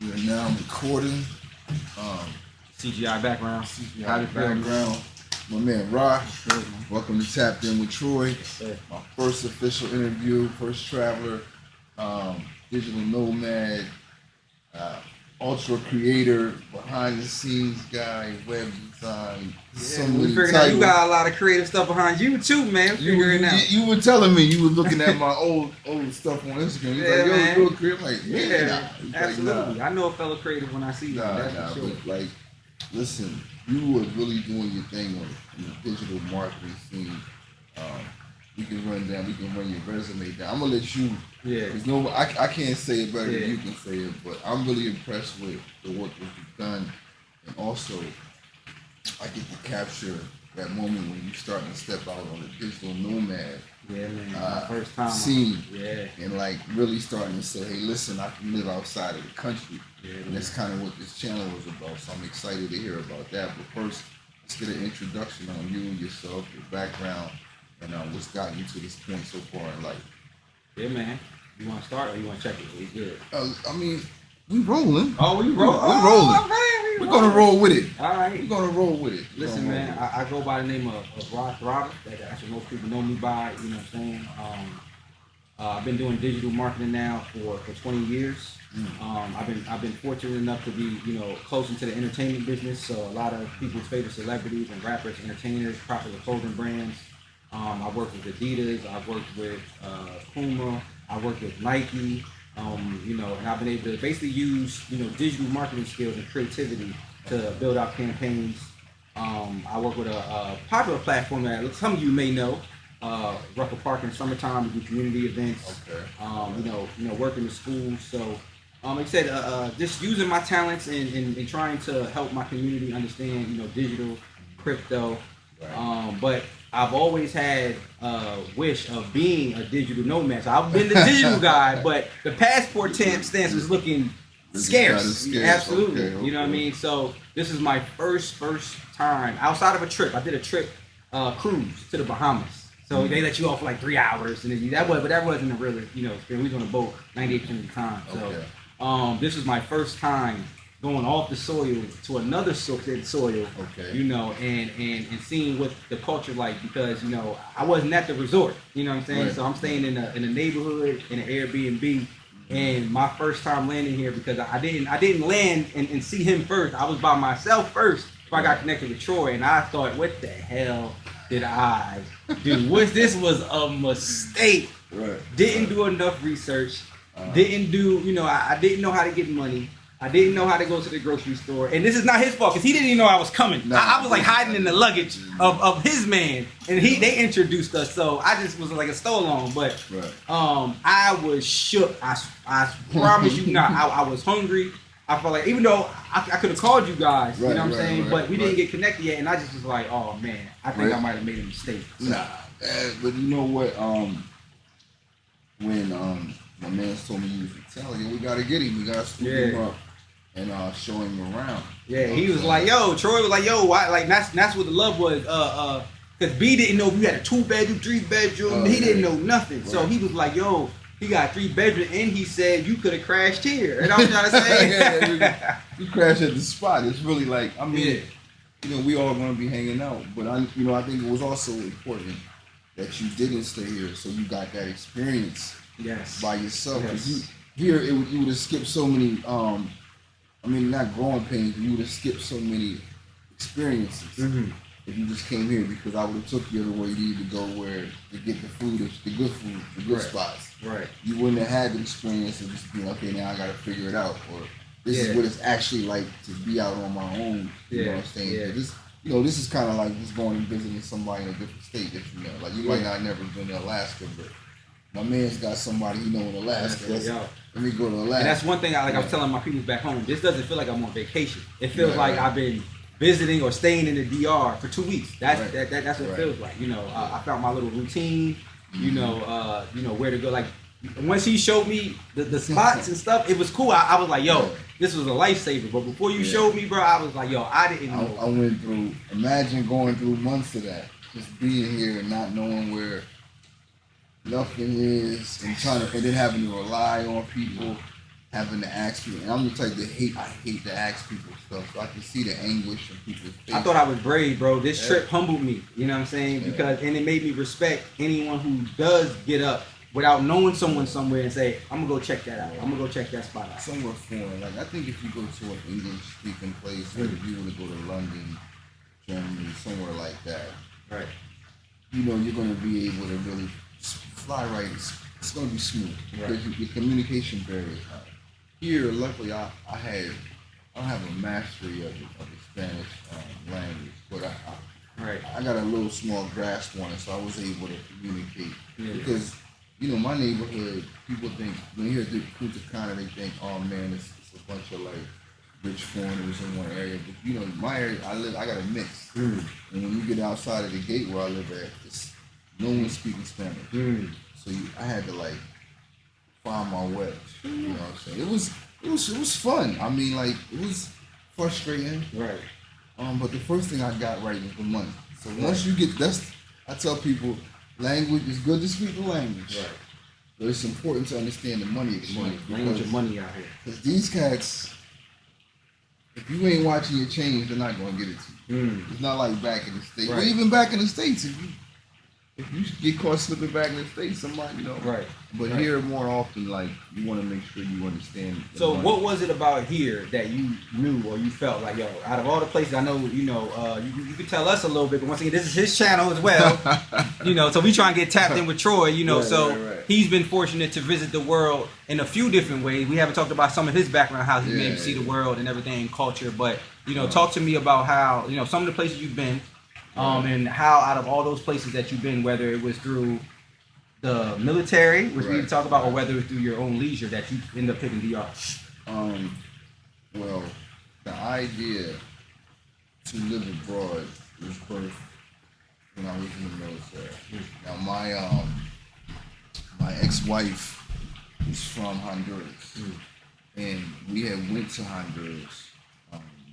We are now recording. CGI background. CGI background. My man Ra. Welcome to Tapped In with Troy. My first official interview, first traveler, digital nomad, ultra creator, behind the scenes guy, web design. We figured out you got a lot of creative stuff behind you too, man. You were telling me you were looking at my old stuff on Instagram. You're like, yo, man. you're creative. I'm like, yeah, absolutely. Like, I know a fellow creative when I see you. That's for sure. But like, listen, you were really doing your thing on the digital marketing scene. We can run your resume down. I'm gonna let you. Yeah. There's I can't say it better than you can say it, but I'm really impressed with the work that you've done, and also I get to capture that moment when you starting to step out on the digital nomad. Yeah, man. My first time scene. Yeah. And like really starting to say, hey, listen, I can live outside of the country. Yeah, and that's kind of what this channel was about. So I'm excited to hear about that. But first, let's get an introduction on you, yourself, your background, and what's gotten you to this point so far in life. Yeah, man. You want to start or you want to check it? We good. I mean, we rolling. Oh, we rolling. We're rolling. We're gonna roll with it. All right. We're gonna roll with it. Listen, man, I go by the name of RAThriva. That's what most people know me by. You know what I'm saying? I've been doing digital marketing now for 20 years. I've been fortunate enough to be close into the entertainment business. So a lot of people's favorite celebrities and rappers, entertainers, popular clothing brands. I worked with Adidas. I worked with Puma. I worked with Nike. And I've been able to basically use digital marketing skills and creativity to build out campaigns. I work with a popular platform that some of you may know, Rucker Park in the summertime. We do community events. Okay. Work in the schools. So, like I said, just using my talents and trying to help my community understand, digital, crypto. Right. But I've always had a wish of being a digital nomad. So I've been the digital guy, but the passport stance is looking scarce. Absolutely. Okay. You know what I mean? So this is my first time outside of a trip. I did a trip cruise to the Bahamas. So they let you off for like 3 hours, and that wasn't a real experience. We was on a boat 98% of the time. So this is my first time going off the soil to another soil, and seeing what the culture like, because I wasn't at the resort, you know what I'm saying? Right. So I'm staying in a neighborhood in an Airbnb, and my first time landing here, because I didn't land and see him first. I was by myself first before I got connected with Troy, and I thought, what the hell did I do? This was a mistake. Right. Didn't do enough research. Didn't do, I didn't know how to get money. I didn't know how to go to the grocery store, and this is not his fault because he didn't even know I was coming. I was like hiding in the luggage of his man, and they introduced us. So I just was like a stole along, but I was shook. I promise you not. I was hungry. I felt like, even though I could have called you guys, you know what I'm saying, but we didn't get connected yet, and I just was like, oh man, I think I might have made a mistake. So. Nah, but you know what? When my man told me he was Italian, we gotta get him. We gotta scoop him up and show him around. Yeah, he was like, yo, Troy was like, yo, why? Like that's what the love was. Cause B didn't know if you had a 2-bedroom, 3-bedroom. He didn't know nothing. Right. So he was like, yo, he got 3 bedrooms, and he said you could have crashed here. And I was trying to say, you crashed at the spot. It's really like, I mean, we all gonna be hanging out, but I think it was also important that you didn't stay here, so you got that experience. Yes. By yourself. Because you would have skipped so many, not growing pains, but you would have skipped so many experiences if you just came here, because I would have took you the way you needed to go where to get the food, the good spots. Right. You wouldn't have had the experience of just being, okay, now I got to figure it out. Or this is what it's actually like to be out on my own. You know what I'm saying? Yeah. This is kind of like just going and visiting somebody in a different state that you know. Like, you might not have never been to Alaska, but my man's got somebody he know in Alaska. Let me go to Alaska. And that's one thing I was telling my people back home. This doesn't feel like I'm on vacation. It feels like I've been visiting or staying in the DR for 2 weeks. That's what it feels like. I found my little routine. Where to go. Like, once he showed me the spots and stuff, it was cool. I was like, yo, this was a lifesaver. But before you showed me, bro, I was like, yo, I didn't know. I went through. Imagine going through months of that, just being here and not knowing where nothing is, and then having to rely on people. having to ask people. And I'm the type that I hate to ask people stuff, so I can see the anguish in people's faces. I thought I was brave, bro. This trip humbled me. You know what I'm saying? Because and it made me respect anyone who does get up without knowing someone somewhere and say, I'm gonna go check that out. I'm gonna go check that spot out. Somewhere foreign. Like I think if you go to an English speaking place, or if you were to go to London, Germany, somewhere like that, right? You know, you're gonna be able to really fly right. It's gonna be smooth because your communication barrier is high. Here, luckily, I don't have a mastery of the Spanish language, but I got a little small grasp on it, so I was able to communicate. Because, you know, my neighborhood, people think, when you hear Punta Cana, they think, oh man, it's a bunch of like rich foreigners in one area. But, you know, my area, I got a mix. And when you get outside of the gate where I live at, no one's speaking Spanish. So I had to like find my way. You know what I'm saying? It was fun. I mean, like, it was frustrating. Right. But the first thing I got right was the money. So once you get I tell people, language is good to speak the language. Right. But it's important to understand the money exchange. Language of money out here. Because these cats, if you ain't watching your change, they're not going to get it to you. It's not like back in the States. Right. Well, even back in the States, if you get caught slipping back in the States, somebody, you know. Right. But here, more often, like, you want to make sure you understand. So what was it about here that you knew or you felt like, yo, out of all the places, I know, you know, you could tell us a little bit, but once again, this is his channel as well. You know, so we try and get tapped in with Troy, you know, he's been fortunate to visit the world in a few different ways. We haven't talked about some of his background, how he made see the world and everything and culture, but, you know, talk to me about how, you know, some of the places you've been, and how out of all those places that you've been, whether it was through the military, which we talk about, or whether it was through your own leisure that you end up picking DR. Well, the idea to live abroad was birthed when I was in the military. Now my ex-wife is from Honduras, and we had went to Honduras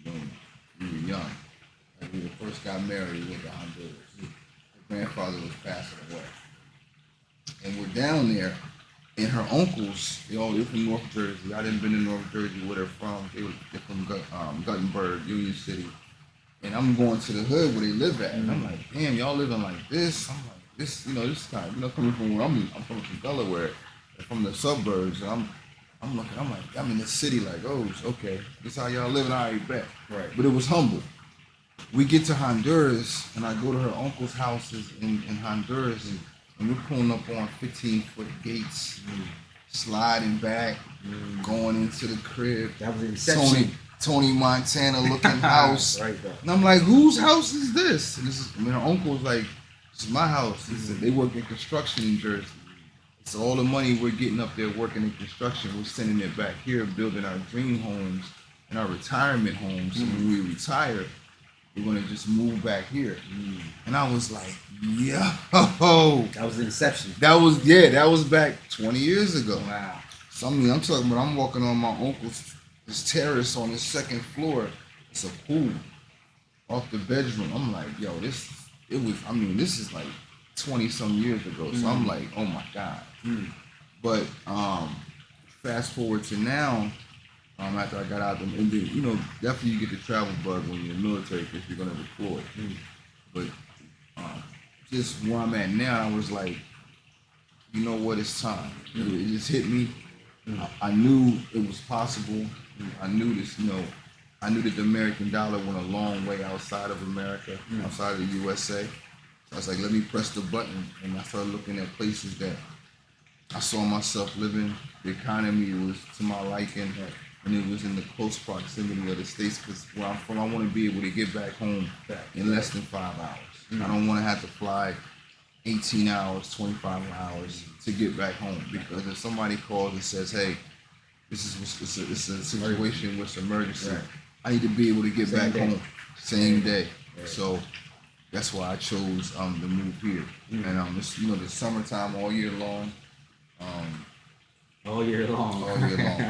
when we were young. When we first got married, we went to Honduras. Her grandfather was passing away. And we're down there, and her uncles, they're from North Jersey. I didn't been to North Jersey where they're from. They're from Guttenberg, Union City. And I'm going to the hood where they live at. And I'm like, damn, y'all living like this? I'm like, this, you know, this kind of, you know, coming from where I'm coming from Delaware, from the suburbs. And I'm looking, I'm like, I'm in the city like, oh, okay, this how y'all living, I already bet. Right. But it was humble. We get to Honduras, and I go to her uncle's houses in Honduras, and we're pulling up on 15-foot gates, sliding back, going into the crib. That was Inception. Tony Montana looking house. Right there. And I'm like, whose house is this? And her uncle was like, this is my house. He said, they work in construction in Jersey. So all the money we're getting up there working in construction, we're sending it back here, building our dream homes and our retirement homes. So when we retire, we're gonna just move back here. And I was like, yo. That was the Inception. That was back 20 years ago. Wow. So I mean, I'm talking about, I'm walking on my uncle's terrace on the second floor. It's a pool off the bedroom. I'm like, yo, this is like 20 some years ago. So I'm like, oh my God. But fast forward to now, after I got out them, and then, you know, definitely you get the travel bug when you're in the military because you're gonna deploy. But just where I'm at now, I was like, you know what, it's time. It just hit me. I knew it was possible. I knew this, you know, I knew that the American dollar went a long way outside of America, outside of the USA. So I was like, let me press the button, and I started looking at places that I saw myself living. The economy was to my liking. And it was in the close proximity of the States, because where I'm from, I want to be able to get back home in less than 5 hours. I don't want to have to fly 18 hours, 25 hours to get back home, because if somebody calls and says, hey, it's a situation with emergency, I need to be able to get back home same day. So that's why I chose to move here. And it's, you know, the summertime all year long. All year long,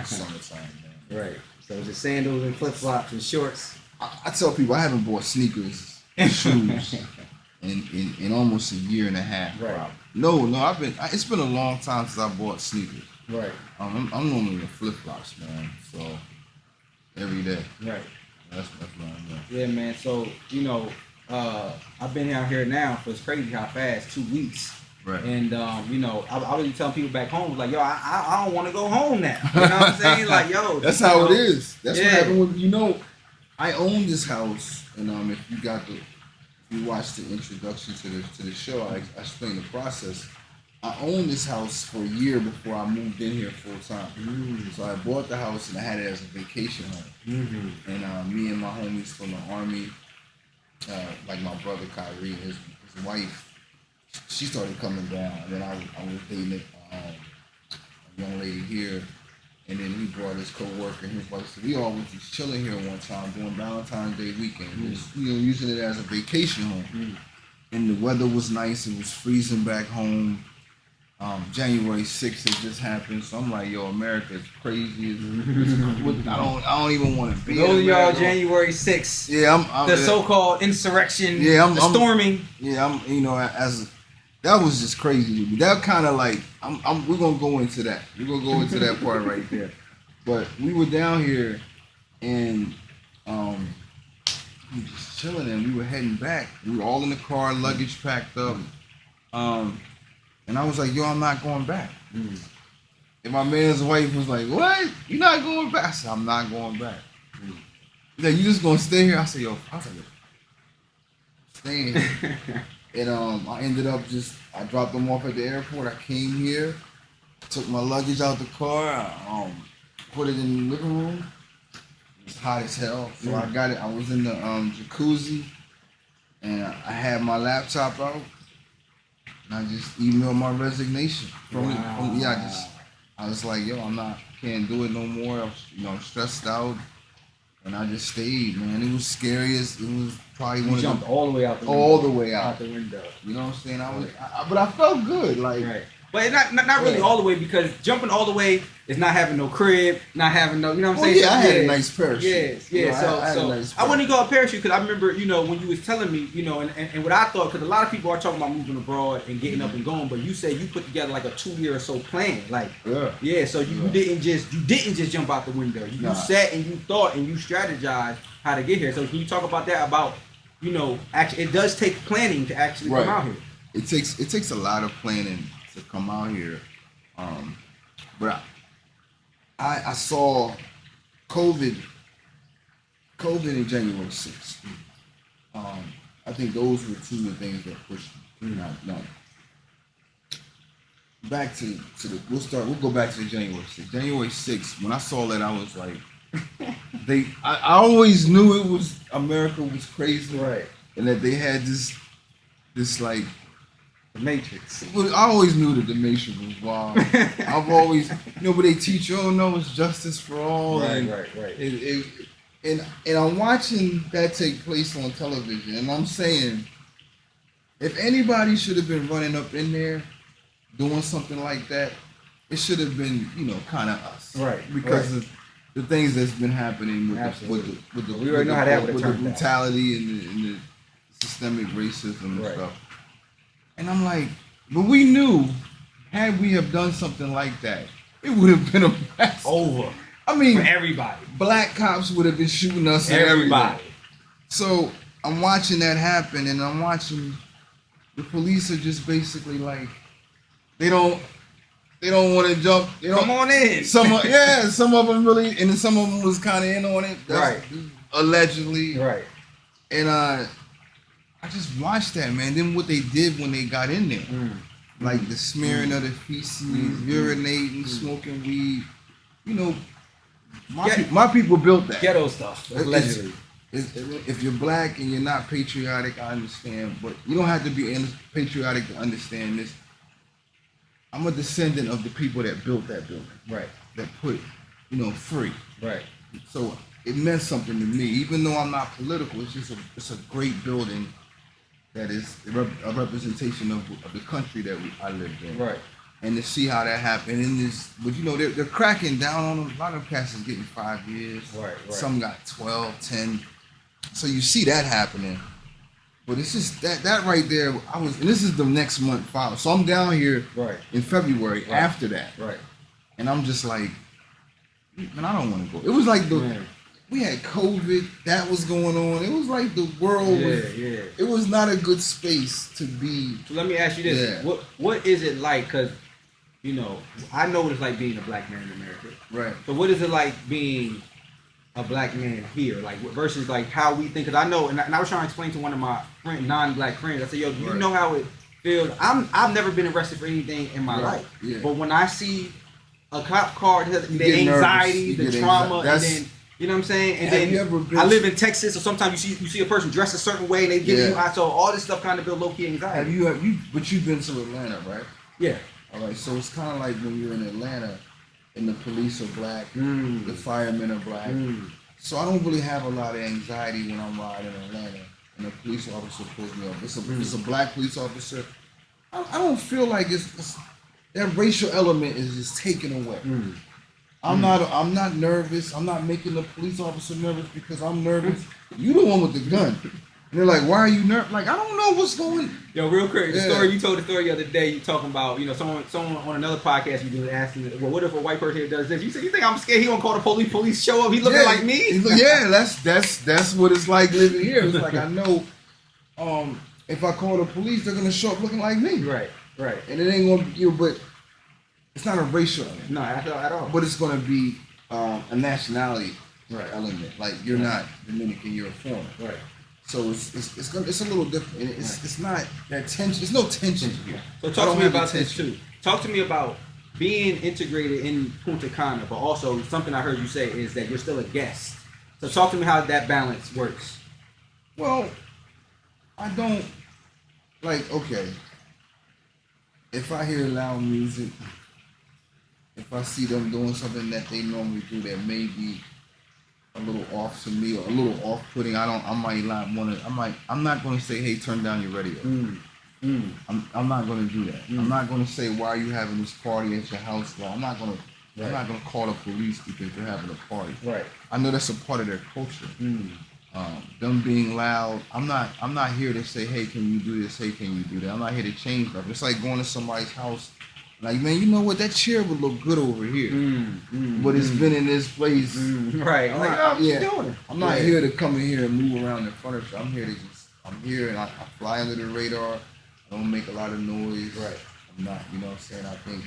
summertime, man. Right. So it's just sandals and flip flops and shorts. I tell people I haven't bought sneakers and shoes in almost a year and a half. Right. No, it's been a long time since I bought sneakers. Right. I'm normally in flip flops, man. So every day. Right. That's what I'm doing. Yeah, man. So I've been out here now for it's crazy how fast 2 weeks. Right. And I was telling people back home like, yo, I don't want to go home now. You know what I'm saying? Like, yo, that's how it is. That's yeah. what happened with I own this house, and if you watch the introduction to the show, I explain the process. I owned this house for a year before I moved in here full time. Mm-hmm. So I bought the house and I had it as a vacation home. Mm-hmm. And me and my homies from the army, like my brother Kyrie and his wife, she started coming down. And then I was dating a young lady here. And then he brought his co-worker and his wife. So we all was just chilling here one time during Valentine's Day weekend. Just, using it as a vacation home. Mm-hmm. And the weather was nice. It was freezing back home. January 6th had just happened, so I'm like, yo, America is crazy. I don't even want to be. Those of y'all January 6th. Yeah, I'm the so-called insurrection. Yeah, the storming. Yeah, that was just crazy to me. That kind of like, we're gonna go into that. We're gonna go into that part right there. But we were down here, and we were just chilling, and we were heading back. We were all in the car, luggage packed up. And I was like, yo, I'm not going back. Mm. And my man's wife was like, what? You're not going back? I said, I'm not going back. Mm. He's like, you just gonna stay here? I said, yo, I was like, staying here. And I ended up I dropped them off at the airport. I came here, took my luggage out the car, put it in the living room. It was hot as hell. So I got it. I was in the jacuzzi, and I had my laptop out. I just emailed my resignation I was like, yo, can't do it no more. I'm stressed out, and I just stayed, man. It was scary. It was probably one of jumped all the way out the window. All the way out the window. You know what I'm saying? But I felt good, like. Right. But not really all the way, because jumping all the way is not having no crib, not having no, you know what I'm saying? Yeah, I had a nice parachute. Yeah. I wouldn't go a parachute because I remember, when you was telling me, and what I thought, because a lot of people are talking about moving abroad and getting up and going, but you said you put together like a 2-year or so plan, like so you didn't just jump out the window. You sat and you thought and you strategized how to get here. So can you talk about that? About actually, it does take planning to actually come out here. It takes a lot of planning to come out here, but I saw COVID in January 6th. I think those were two of the things that pushed me. Now, back to we'll go back to January 6th. January 6th, when I saw that, I was like, I always knew America was crazy, right? And that they had this like. The Matrix. I always knew that the Matrix was wild. I've always, but they teach you, it's justice for all. Right. And I'm watching that take place on television, and I'm saying, if anybody should have been running up in there doing something like that, it should have been, kind of us. Right. Because of the things that's been happening with the we already know how that would have turned out. Brutality and the systemic racism and stuff. And I'm like, but we knew, had we have done something like that, it would have been a mess. Over. I mean, for everybody. Black cops would have been shooting us. Everybody. So I'm watching that happen, and I'm watching the police are just basically like, they don't want to jump. Come on in. Some of them really, and then some of them was kind of in on it. Right. Allegedly. Right. And I just watched that, man. Then what they did when they got in there, like the smearing of the feces, urinating, smoking weed. My people built that. Ghetto stuff, allegedly. If you're black and you're not patriotic, I understand, but you don't have to be patriotic to understand this. I'm a descendant of the people that built that building. Right. That put, free. Right. So it meant something to me, even though I'm not political. It's a great building. That is a representation of the country that I lived in. Right. And to see how that happened in this, but they're cracking down on them. A lot of cats is getting 5 years. Right. Some got 12, 10. So you see that happening. But it's just that right there. And this is the next month follow. So I'm down here in February after that. Right. and I'm just like, man, I don't want to go. It was like we had COVID that was going on. It was like the world was. It was not a good space to be. So let me ask you this: what is it like? Because you know, I know what it's like being a black man in America. Right. So what is it like being a black man here, like versus like how we think? Because I know, and I was trying to explain to one of my non-black friends. I said, "Yo, do you know how it feels? I've never been arrested for anything in my life, but when I see a cop car, the anxiety, the trauma, and then you know what I'm saying. And then I live in Texas, so sometimes you see a person dressed a certain way, and they give you so all this stuff kind of build low key anxiety. But you've been to Atlanta, right? Yeah. All right, so it's kind of like when you're in Atlanta, and the police are black, the firemen are black. So I don't really have a lot of anxiety when I'm riding in Atlanta, and a police officer pulls me up. It's a black police officer. I don't feel like it's that racial element is just taken away. I'm not nervous. I'm not making the police officer nervous because I'm nervous. You the one with the gun. And they're like, why are you nervous? Like, I don't know what's going. Yo, real quick, the story you told the story the other day. You talking about, you know, someone on another podcast you did asking, well, what if a white person here does this? You said, you think I'm scared? He won't call the police? Police show up. He looking like me? That's what it's like living here. It's like I know, if I call the police, they're gonna show up looking like me. Right. And it ain't gonna be but it's not a racial element. No, at all. But it's gonna be a nationality element. Like you're not Dominican, you're a foreigner. Right. So it's a little different. It's not that tension. There's no tension here. So talk to me about this too. Talk to me about being integrated in Punta Cana, but also something I heard you say is that you're still a guest. So talk to me how that balance works. Well, I don't okay. If I hear loud music, if I see them doing something that they normally do that may be a little off to me or a little off-putting, I'm not going to say, hey, turn down your radio. I'm not going to do that. I'm not going to say, why are you having this party at your house? Well, I'm not going to call the police because they're having a party. Right. I know that's a part of their culture. Them being loud, I'm not here to say, hey, can you do this? Hey, can you do that? I'm not here to change stuff. It's like going to somebody's house. Like, man, you know what? That chair would look good over here, but it's been in this place. Right. I'm not here to come in here and move around the furniture. I'm here and I fly under the radar. I don't make a lot of noise. Right. I'm not, you know what I'm saying? I think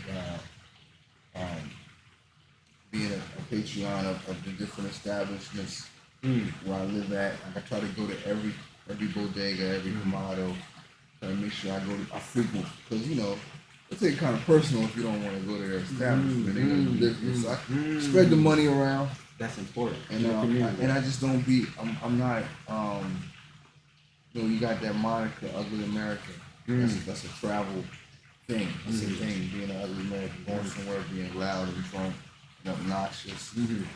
being a patron of the different establishments where I live at, I try to go to every bodega, every Kamado, try to make sure I frequent, because, you know, it's kind of personal if you don't want to go to their establishment. They're gonna do business. So I spread the money around. That's important. And I just don't be. I'm not. You know, you got that moniker, ugly American. That's a travel thing. That's a thing. Being an ugly American, going somewhere, being loud and drunk and obnoxious.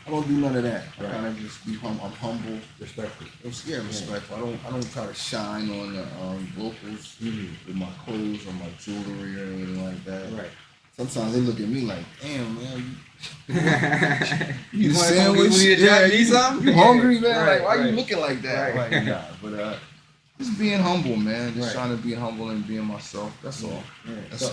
I don't do none of that. I kind of just be humble. I'm humble, respectful. Yeah, respectful. I don't try to shine on the locals with my clothes or my jewelry or anything like that. Right. Sometimes they look at me like, damn, man, you want sandwich? You hungry, man? Like, why you looking like that? Like, nah, but just being humble, man. Just trying to be humble and being myself. That's all. That's all.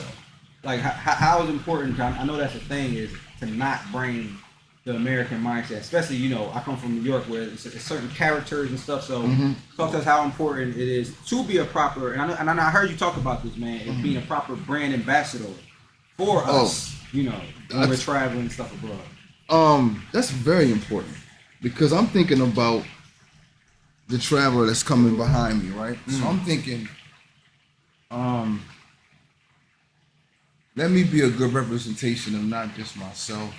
Like, how is important, John? I know that's the thing, is to not bring the American mindset, especially, you know, I come from New York where it's certain characters and stuff. So talk to us how important it is to be a proper, and I heard you talk about this, man, is being a proper brand ambassador for us, you know, when we're traveling and stuff abroad. That's very important, because I'm thinking about the traveler that's coming behind me, right? So I'm thinking, let me be a good representation of not just myself,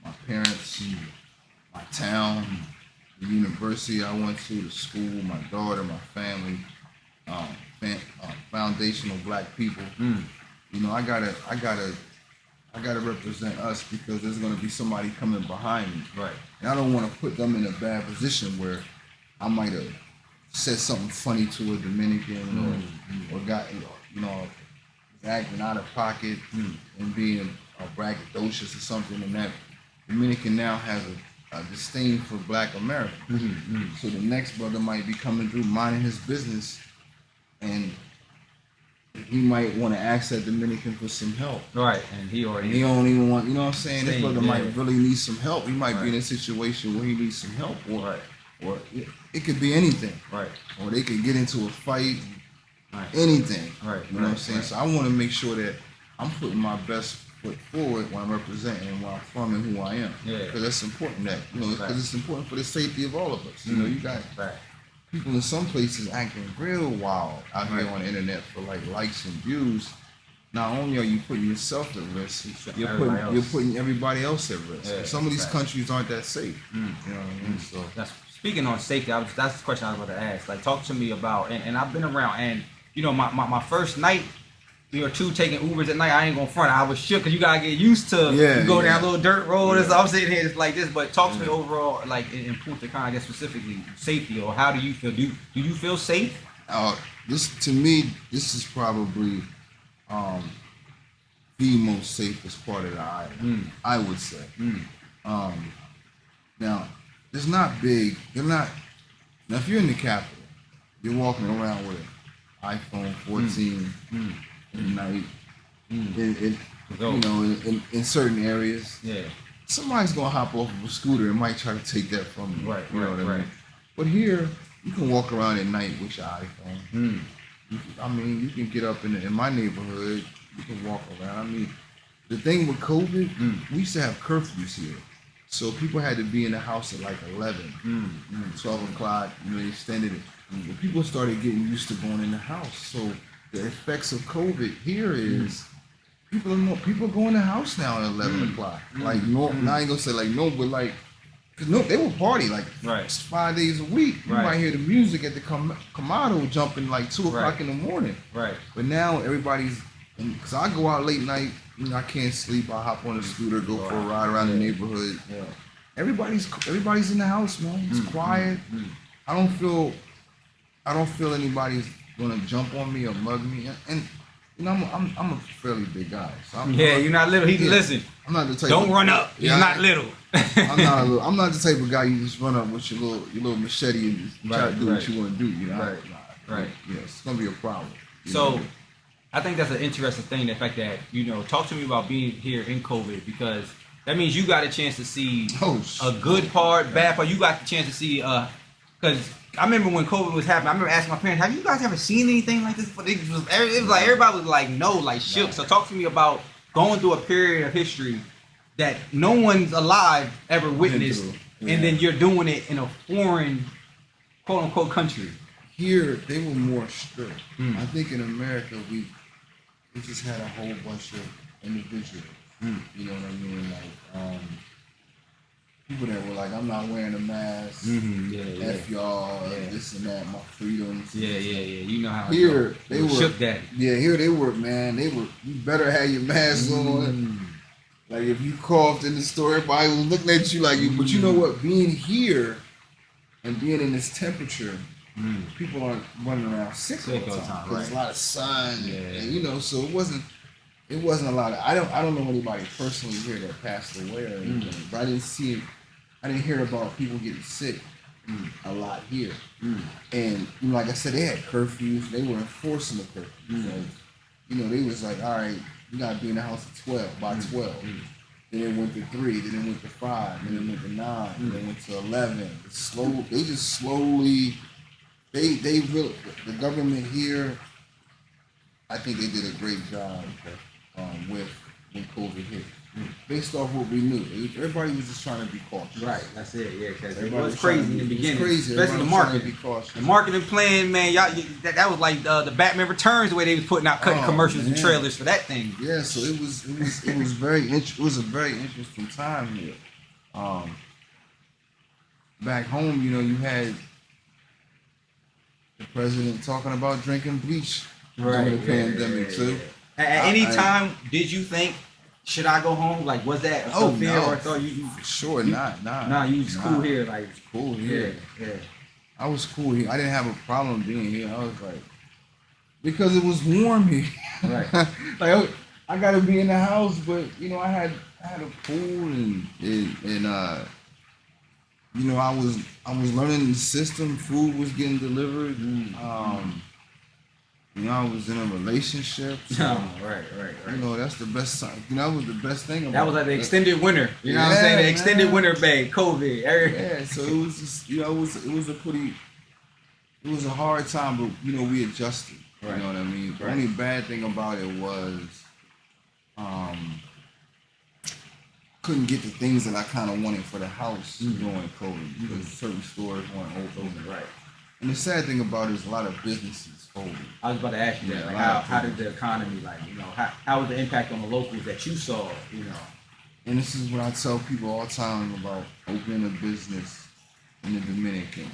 my parents, my town, the university I went to, the school, my daughter, my family, foundational black people. You know, I gotta represent us, because there's gonna be somebody coming behind me. Right. And I don't want to put them in a bad position where I might have said something funny to a Dominican or got, you know, acting out of pocket and being braggadocious or something, and that Dominican now has a disdain for black Americans. So the next brother might be coming through minding his business, and he might want to ask that Dominican for some help. Right, and he And he don't even want, you know what I'm saying? This brother might yeah. really need some help. He might be in a situation where he needs some help, or it could be anything. Right. Or they could get into a fight. Right. Anything. Right. You know what I'm saying? So I want to make sure that I'm putting my best foot forward when I'm representing where I'm from and who I am. Yeah. Because that's important. That because it's important for the safety of all of us. You know, you got right. people in some places acting real wild out here on the internet for like likes and views. Not only are you putting yourself at risk, you're putting everybody else at risk. Yeah, Some of these countries aren't that safe. You know what I mean? So that's speaking on safety. That's the question I was about to ask. Like, talk to me about and I've been around and you know my first night or two taking Ubers at night. I ain't gonna front. I was shook because you gotta get used to you go down a little dirt road. And so I'm sitting here just like this. But talk to me overall, like in Punta Cana, I guess specifically safety or how do you feel? Do you feel safe? This to me, this is probably the most safest part of the island. I would say. Now, it's not big. You're not. Now, if you're in the capital, you're walking around with an iPhone 14 at night. In certain areas. Yeah. Somebody's gonna hop off of a scooter and might try to take that from you. Right. You know what I mean? But here, you can walk around at night with your iPhone. You can get up in my neighborhood. You can walk around. I mean, the thing with COVID, we used to have curfews here. So people had to be in the house at like 11, 12 o'clock, they extended it. But people started getting used to going in the house. So the effects of COVID here is people go in the house now at 11 o'clock. Like, no, now I ain't gonna say like no, but like, cause no, they will party like 5 days a week. You might hear the music at the Kamado jumping like 2 o'clock in the morning. Right. But now everybody's, because I go out late night, I can't sleep. I hop on a scooter, go for a ride around the neighborhood. Yeah. Everybody's in the house, man. It's quiet. I don't feel anybody's gonna jump on me or mug me. And I'm a fairly big guy. So you're not little. Listen. I'm not the type. Don't run up. You're not little. I'm not the type of guy you just run up with your little machete and try to do what you want to do. Right. Yeah, it's gonna be a problem. So, I think that's an interesting thing. The fact that talk to me about being here in COVID because that means you got a chance to see a good part, bad part. You got the chance to see because I remember when COVID was happening. I remember asking my parents, "Have you guys ever seen anything like this?" It was like everybody was like, "No," like shook. So talk to me about going through a period of history that no one's alive ever witnessed, and then you're doing it in a foreign, quote unquote, country. Here they were more strict. I think in America we just had a whole bunch of individuals. You know what I mean? Like people that were like, I'm not wearing a mask. F y'all, this and that, my freedoms. Yeah. You know how here they were shook that. Yeah, here they were, man. They were. You better have your mask on. Like if you coughed in the store, everybody was looking at you like you. But you know what? Being here and being in this temperature, people aren't running around sick all the time. There's a lot of sun, and, so it wasn't a lot of. I don't know anybody personally here that passed away or anything, but I didn't see it. I didn't hear about people getting sick a lot here. And like I said, they had curfews. They were enforcing the curfew. They was like, all right, you gotta be in the house at 12 by 12. Then it went to 3. Then it went to 5. Then it went to 9. Then it went to 11. They just slowly. They really, the government here, I think they did a great job with when COVID hit. Based off what we knew, everybody was just trying to be cautious. Right, that's it. Yeah, because it was crazy in the beginning, especially the marketing. The marketing plan, man, y'all, that was like the Batman Returns, the way they was putting out cutting commercials and trailers for that thing. Yeah, so it was it was a very interesting time here. Back home, you had the president talking about drinking bleach during the pandemic too. At any time, did you think, should I go home? Like, was that a fear or thought you? Sure, not. Nah, you was cool here. Like, cool here. Yeah. I was cool here. I didn't have a problem being here. I was like, because it was warm here. Right. Like, I gotta be in the house, but I had a pool and I was learning the system. Food was getting delivered. I was in a relationship. So, right. That's the best time. That was the best thing about it. That was like the extended winter. You know what I'm saying? The extended winter, babe. COVID. Yeah, so it was just, it was a hard time, but we adjusted. Right. You know what I mean? Right. The only bad thing about it was, couldn't get the things that I kind of wanted for the house during COVID because certain stores weren't open. Right. And the sad thing about it is a lot of businesses folded. I was about to ask you that. Like how did the economy, how was the impact on the locals that you saw, And this is what I tell people all the time about opening a business in the Dominican.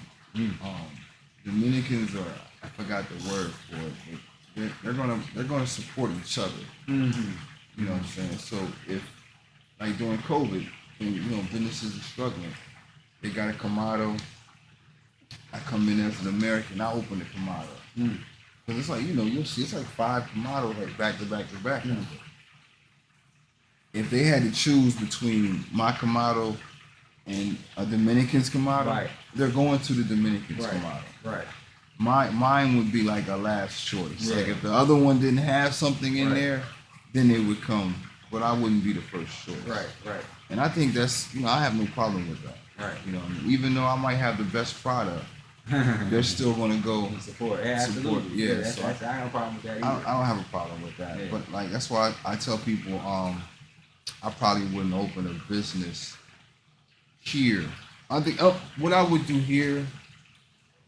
Dominicans are, I forgot the word for it, but they're gonna support each other. Mm-hmm. You know what I'm saying? So if, like during COVID, when, businesses are struggling, they got a Kamado. I come in as an American, I open the Kamado. Because it's like, you'll see, it's like 5 Kamados like back to back to back. If they had to choose between my Kamado and a Dominican's Kamado, they're going to the Dominican's Kamado. Right. Mine would be like a last choice. Yeah. Like if the other one didn't have something in there, then it would come. But I wouldn't be the first choice. Right. And I think that's, I have no problem with that. Right. Even though I might have the best product, they're still going to go support. Yeah, absolutely. Yeah, so I don't have a problem with that either. I don't have a problem with that. Yeah. But that's why I tell people I probably wouldn't open a business here. I think what I would do here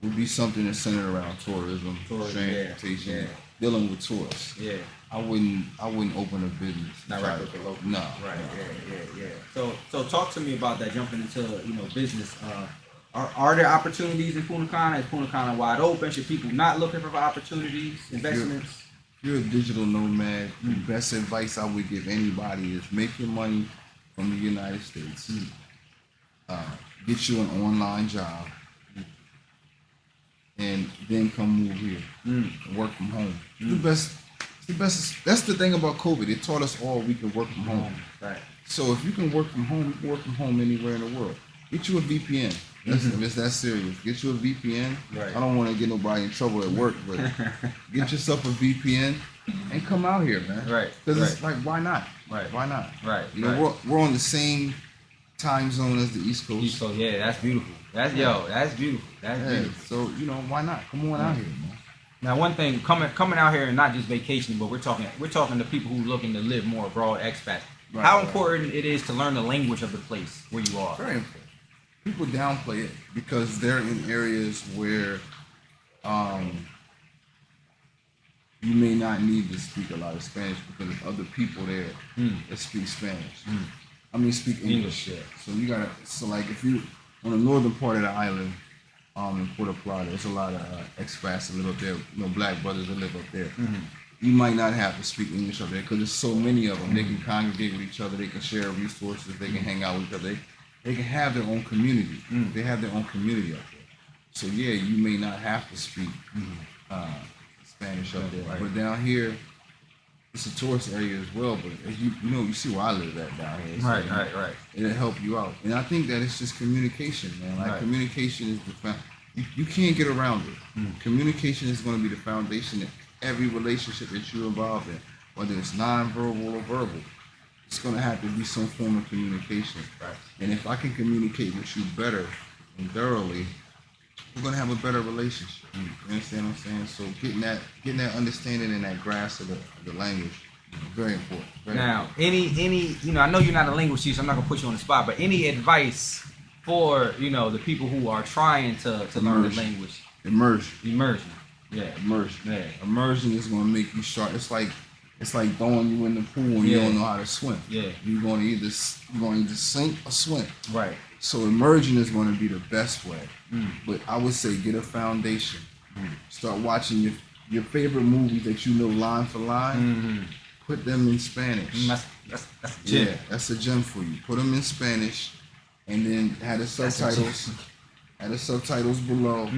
would be something that's centered around tourism, transportation, dealing with tourists. Yeah. I wouldn't open a business. Not right with the local. No. Right. Yeah. So talk to me about that. Jumping into business. Are there opportunities in Punta Cana? Is Punta Cana wide open? Should people not looking for opportunities, investments? If you're a digital nomad, the best advice I would give anybody is make your money from the United States. Get you an online job, and then come move here and work from home. The best. That's the thing about COVID. It taught us all we can work from home. Right. So if you can work from home, you can work from home anywhere in the world. Get you a VPN. If it's that serious, get you a VPN. Right. I don't want to get nobody in trouble at work, but get yourself a VPN and come out here, man. Right. Because it's like, why not? Right. Why not? Right. We're on the same time zone as the East Coast. East Coast, yeah, that's beautiful. That's beautiful. That's beautiful. So why not? Come on out here, man. Now, one thing coming out here and not just vacationing, but we're talking to people who looking to live more abroad, expats. Right, How important it is to learn the language of the place where you are. Very important. People downplay it because they're in areas where you may not need to speak a lot of Spanish because of other people there that speak Spanish. Speak English. Yeah. So like if you on the northern part of the island, in Puerto Plata, there's a lot of expats that live up there, black brothers that live up there. You might not have to speak English up there because there's so many of them. They can congregate with each other, they can share resources, they can hang out with each other. They can have their own community. They have their own community up there. So yeah, you may not have to speak Spanish up there. Right. But down here, it's a tourist area as well. But as you see where I live at down here. So, Right. It'll help you out. And I think that it's just communication, man. Communication is you can't get around it. Communication is going to be the foundation of every relationship that you're involved in, whether it's nonverbal or verbal. It's going to have to be some form of communication. Right. And if I can communicate with you better and thoroughly, we're going to have a better relationship. You understand what I'm saying? So getting that understanding and that grasp of the language is very important. Now, any I know you're not a linguist, so I'm not going to put you on the spot, but any advice for, the people who are trying to learn the language? Immersion. Yeah. Immersion. Yeah. Immersion is going to make you sharp. It's like throwing you in the pool and you don't know how to swim. Yeah. You're going to either sink or swim. Right. So immersion is going to be the best way. But I would say get a foundation. Start watching your favorite movies that you know line for line. Put them in Spanish. That's a gem. Yeah, that's a gem for you. Put them in Spanish, and then have the subtitles. Add the subtitles below.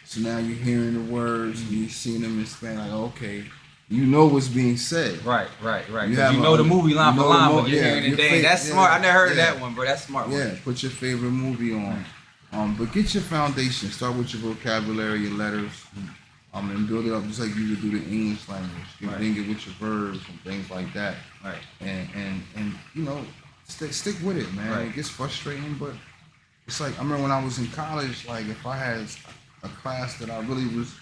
So now you're hearing the words and you're seeing them in Spanish. Like, okay, you know what's being said. Right. You know the movie line for line, but you're hearing it. Dang, that's smart. I never heard of that one, bro. That's smart. Yeah, put your favorite movie on. But get your foundation. Start with your vocabulary, your letters. and build it up just like you would do the English language. You Right. link it with your verbs and things like that. Right. And you know, stick with it, man. Right. It gets frustrating, but it's like I remember when I was in college, like if I had a class that I really was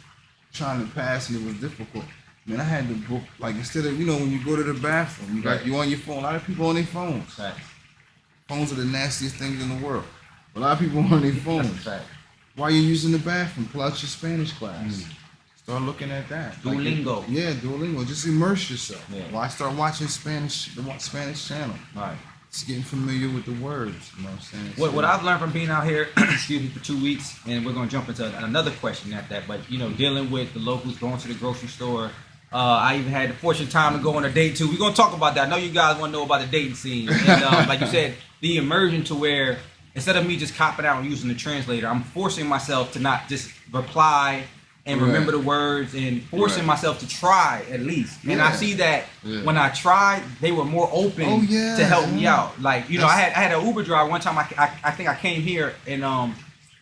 trying to pass and it was difficult, man, I had to book, like instead of, you know, when you go to the bathroom, you got Right. you on your phone. A lot of people on their phones. Facts. Phones are the nastiest things in the world. A lot of people on their That's a phones. fact. While you're using the bathroom, pull out your Spanish class. Start looking at that. Duolingo. Like, yeah, Duolingo. Just immerse yourself. Yeah. Why start watching Spanish, the Spanish channel? Right. Just getting familiar with the words. You know what I'm saying? What I've learned from being out here, excuse me, for 2 weeks, and we're gonna jump into another question at that. But you know, dealing with the locals, going to the grocery store. I even had the fortunate time to go on a date too. We're gonna talk about that. I know you guys want to know about the dating scene, and like you said, the immersion to where instead of me just copping out and using the translator, I'm forcing myself to not just reply and remember the words, and forcing myself to try at least. And I see that when I tried, they were more open to help me out. Like, you know, I had an Uber driver one time. I think I came here, and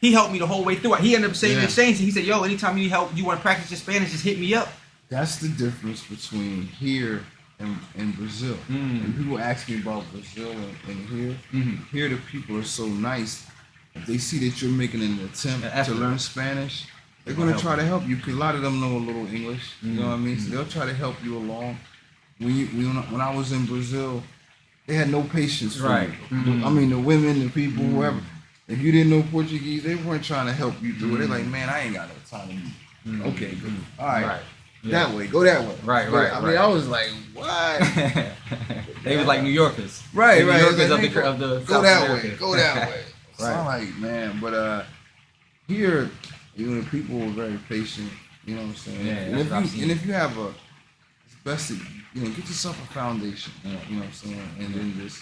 he helped me the whole way through. He ended up saying the same thing. He said, "Yo, anytime you need help, you want to practice your Spanish, just hit me up." That's the difference between here and Brazil. And people ask me about Brazil and here. Here the people are so nice. If they see that you're making an attempt to learn Spanish, they're gonna try to help you. Cause a lot of them know a little English. You know what I mean? So they'll try to help you along. When I was in Brazil, they had no patience for me. I mean, the women, the people, whoever. If you didn't know Portuguese, they weren't trying to help you through it. They're like, man, I ain't got no time to Okay, good. All right. That way, go that way. Right. I mean, I was like, what? They was like New Yorkers. Right. New Yorkers Like, of the go South that America. way. Go that way. So I'm like, man, but here, you know, the people were very patient. You know what I'm saying? Yeah, and if you have it's best to, you know, get yourself a foundation. You know what I'm saying? And then just,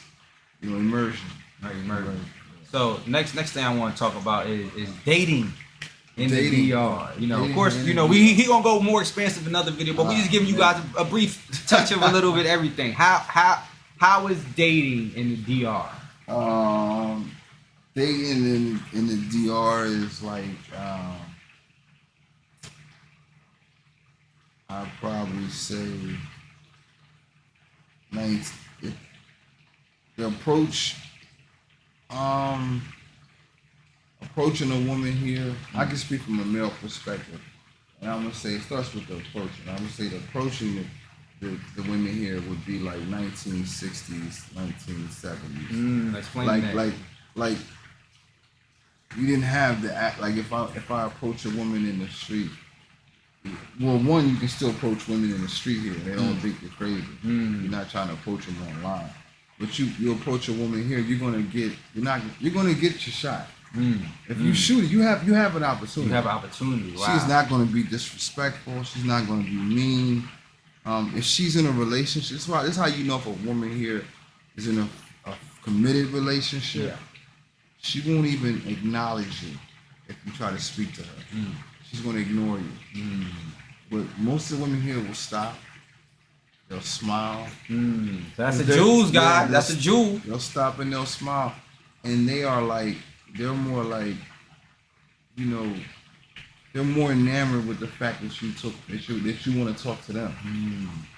you know, immersion. Right, immersion. So next thing I want to talk about is dating in the DR. You know, of course, you know, he gonna go more expansive in another video, but we just giving you guys a brief touch of a little bit of everything. How is dating in the DR? Dating in the DR is like I'd probably say the approach. Approaching a woman here, I can speak from a male perspective, and I'm gonna say it starts with the approaching. I'm gonna say the approaching the women here would be like 1960s, 1970s. Explain like, that. Like you didn't have the act. Like if I approach a woman in the street, well, one, you can still approach women in the street here. They don't think you're crazy. You're not trying to approach them online. But you approach a woman here, you're gonna get your shot. If you shoot it, you have an opportunity. You have an opportunity. Wow. She's not gonna be disrespectful. She's not gonna be mean. If she's in a relationship, this is how you know if a woman here is in a committed relationship. Yeah. She won't even acknowledge you if you try to speak to her. She's gonna ignore you. But most of the women here will stop. They'll smile. That's a Jews guy. That's a Jew. They'll stop and they'll smile, and they're more like, you know, they're more enamored with the fact that you want to talk to them.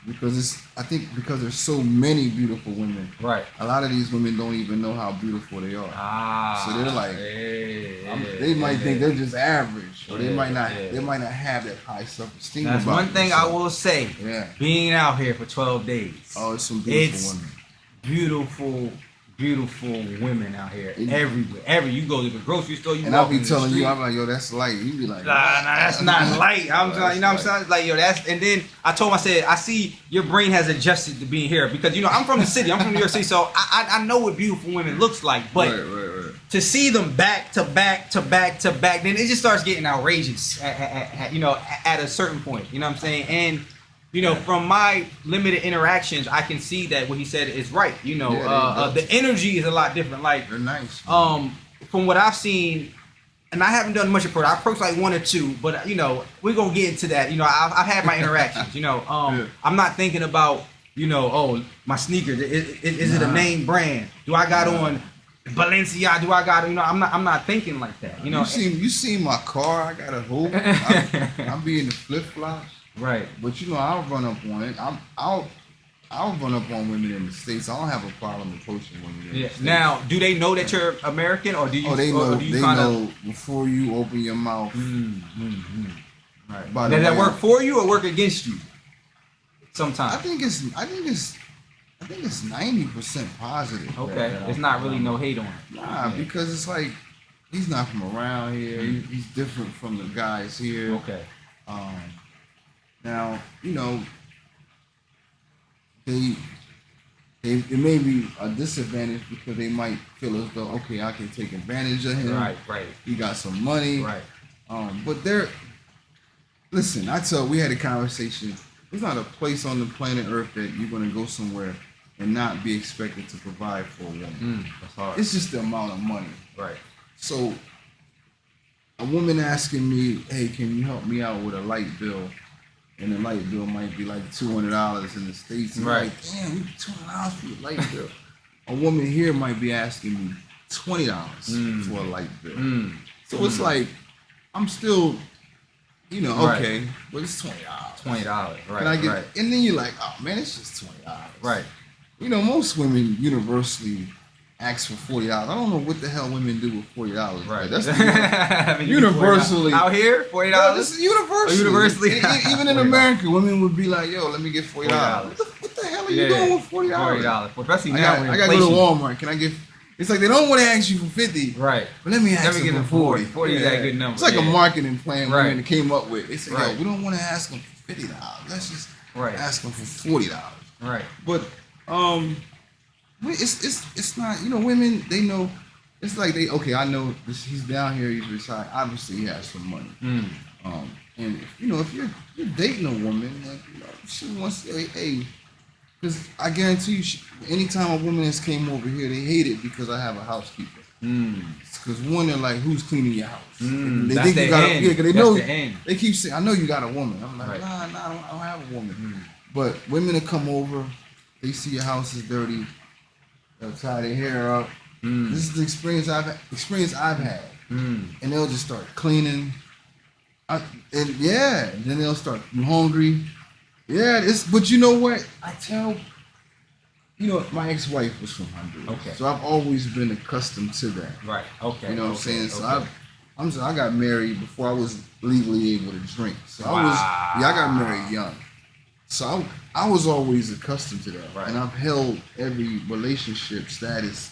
Because I think because there's so many beautiful women. Right. A lot of these women don't even know how beautiful they are. So they're like, they might think they're just average, or they might not. They might not have that high self-esteem. That's about one thing themselves. I will say. Yeah. Being out here for 12 days. Oh, it's some beautiful women. Beautiful women out here everywhere. You go to the grocery store, and I'll be telling you, I'm like, yo, that's light. You be like, nah, that's not light. I'm telling you know what I'm saying? Like, yo, that's, and then I told him, I said, I see your brain has adjusted to being here because, you know, I'm from the city. I'm from New York City, so I know what beautiful women looks like, but to see them back to back to back to back, then it just starts getting outrageous at a certain point. You know what I'm saying? And you know, from my limited interactions, I can see that what he said is right. You know, the energy is a lot different. Like, they're nice. From what I've seen, and I haven't done much approach. I approached like one or two, but you know, we're gonna get into that. You know, I've had my interactions. You know, I'm not thinking about, you know, oh, my sneakers. Is it a name brand? Do I got on Balenciaga, do I got, I'm not thinking like that. You seen my car? I got a hoop. I'm be in the flip flops. Right. But I'll run up on it. I'll run up on women in the States. I don't have a problem approaching women in the States. Now, do they know that you're American, or do you? Oh, they know. They know before you open your mouth. Right. By Does that work for you or work against you? Sometimes. I think it's 90% positive. Okay. It's not really no hate on it. Nah, because it's like he's not from around here. He's different from the guys here. Okay. Now it may be a disadvantage because they might feel as though, okay, I can take advantage of him. Right. He got some money. Right. But listen, we had a conversation. There's not a place on the planet Earth that you're going to go somewhere and not be expected to provide for a woman. That's hard. It's just the amount of money. Right. So a woman asking me, hey, can you help me out with a light bill? And the light bill might be like $200 in the States. And right. Like, damn, we $200 for the light bill. A woman here might be asking me $20 for a light bill. So it's like, I'm still, okay, but it's $20. $20, right? And I get, right. And then you're like, oh man, it's just $20. Right. Most women universally ask for $40. I don't know what the hell women do with $40. Right. That's universally out here $40. No, this is universally. Even in America, women would be like, "Yo, let me get $40. What the hell are you doing with $40? $40. Especially now. I gotta go to Walmart. Can I get? It's like they don't want to ask you for 50. Right. But let me ask them for 40. 40 is that good number. It's like a marketing plan women came up with. They said, right. "Yo, we don't want to ask them for $50. Let's just ask them for $40." Right. But it's not, women, they know, it's like I know he's down here, he's retired, obviously he has some money. And if you're dating a woman, like, she wants to say, hey, because I guarantee you, anytime a woman has came over here, they hate it because I have a housekeeper. Because one, they're like, who's cleaning your house? They think you got because they know, they keep saying, I know you got a woman. I'm like, nah, I don't have a woman. But women that come over, they see your house is dirty, they'll tie their hair up. This is the experience I've had. And they'll just start cleaning. And then they'll start, you hungry? Yeah, but you know what? I tell, my ex-wife was from Honduras. Okay. So I've always been accustomed to that. Right. Okay. You know what I'm saying? So okay. I got married before I was legally able to drink. So I got married young. So I was always accustomed to that. Right. And I've held every relationship status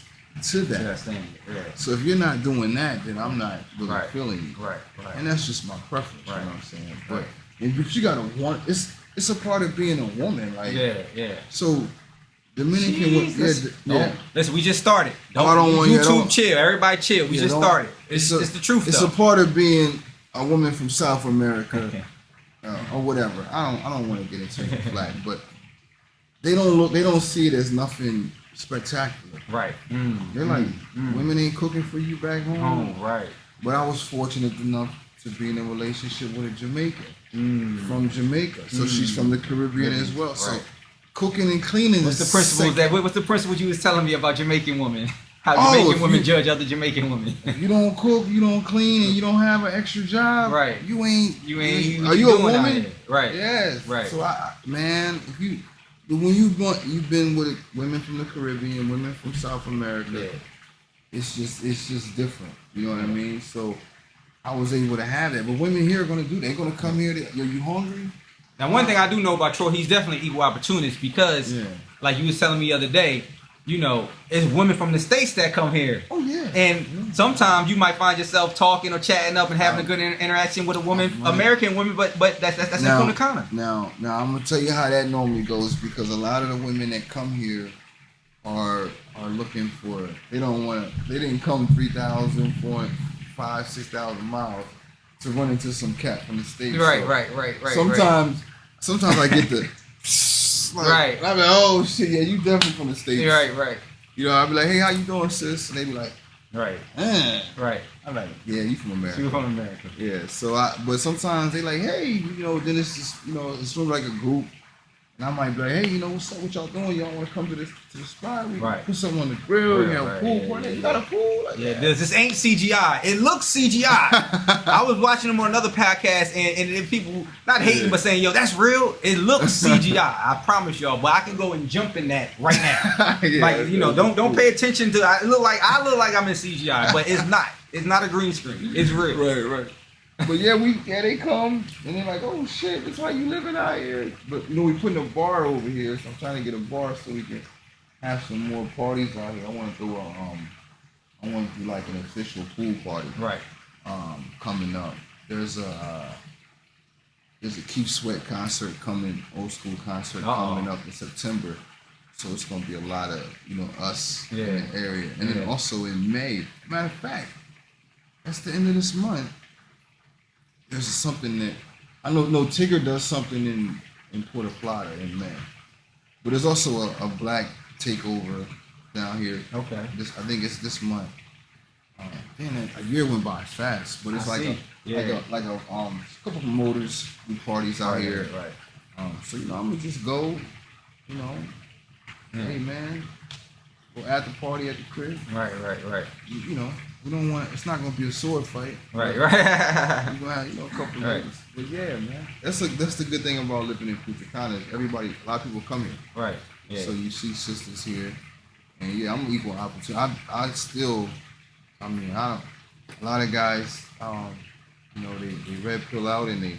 to that. Yeah. So if you're not doing that, then I'm not really feeling you. Right. And that's just my preference, you know what I'm saying? Right. But you gotta want, it's a part of being a woman. Like, yeah. So Dominican women, listen, we just started. Chill. Everybody chill. We just started. It's the truth, It's a part of being a woman from South America. Okay. Or whatever. I don't want to get into the flag, but they don't see it as nothing spectacular. Right. They're like, women ain't cooking for you back home. Oh, right. But I was fortunate enough to be in a relationship with a Jamaican from Jamaica. So she's from the Caribbean as well. Right. So cooking and cleaning What's the principles you was telling me about Jamaican women? How Jamaican women judge other Jamaican women. You don't cook, you don't clean, and you don't have an extra job. Right. You ain't. Are you a woman? Right. Yes. Right. So when you've been with women from the Caribbean, women from South America, it's just different. You know what I mean? So I was able to have that. But women here are gonna do. They're gonna come here. You hungry? Now, one thing I do know about Troy, he's definitely equal opportunist because, like you was telling me the other day, it's women from the States that come here. Oh, yeah. And sometimes you might find yourself talking or chatting up and having a good interaction with a woman, American woman, but that's in Punta Cana. Now, I'm going to tell you how that normally goes because a lot of the women that come here are looking for, they didn't come 3,000, 4,000, 5,000, 6,000 miles to run into some cat from the States. Right. Sometimes I get the... Right. I'm like, oh shit, yeah, you definitely from the States. Right. I'll be like, hey, how you doing, sis? And they be like, right. I'm like, yeah, you from America. You from America. Yeah. So but sometimes they like, hey, then it's just, it's sort of like a group, And I might be like, hey, you know, what's up? What y'all doing? Y'all want to come to the spot? We Right. put something on the grill. You have a pool party. You got a pool? Like, Yeah, this ain't CGI. It looks CGI. I was watching them on another podcast, and people not hating, but saying, yo, that's real. It looks CGI. I promise y'all. But I can go and jump in that right now. Yeah, like, you know, don't pay attention to. I look like I'm in CGI, but it's not. It's not a green screen. It's real. Right. But yeah, they come and they're like, oh shit, that's how you living out here. But you know, we putting a bar over here, so I'm trying to get a bar so we can have some more parties out here. I want to do like an official pool party. Right. Coming up. There's a Keith Sweat concert coming, old school concert coming up in September. So it's gonna be a lot of, you know, us in the area. And then also in May. Matter of fact, that's the end of this month. There's something that I know. No, Tigger does something in Puerto Plata in May, but there's also a black takeover down here. Okay. I think it's this month. Man, a year went by fast, but it's like a couple promoters do parties out here. Right. So you know, I'm gonna just go. You know, hey man, we'll at the party at the crib. Right. You know. We don't want. It's not gonna be a sword fight. Right. We're gonna have, you know, a couple Right. niggas. But yeah, man, that's the good thing about living in Punta Cana. A lot of people come here. Right. Yeah. So you see sisters here, and yeah, I'm equal opportunity. A lot of guys, you know, they red pill out and they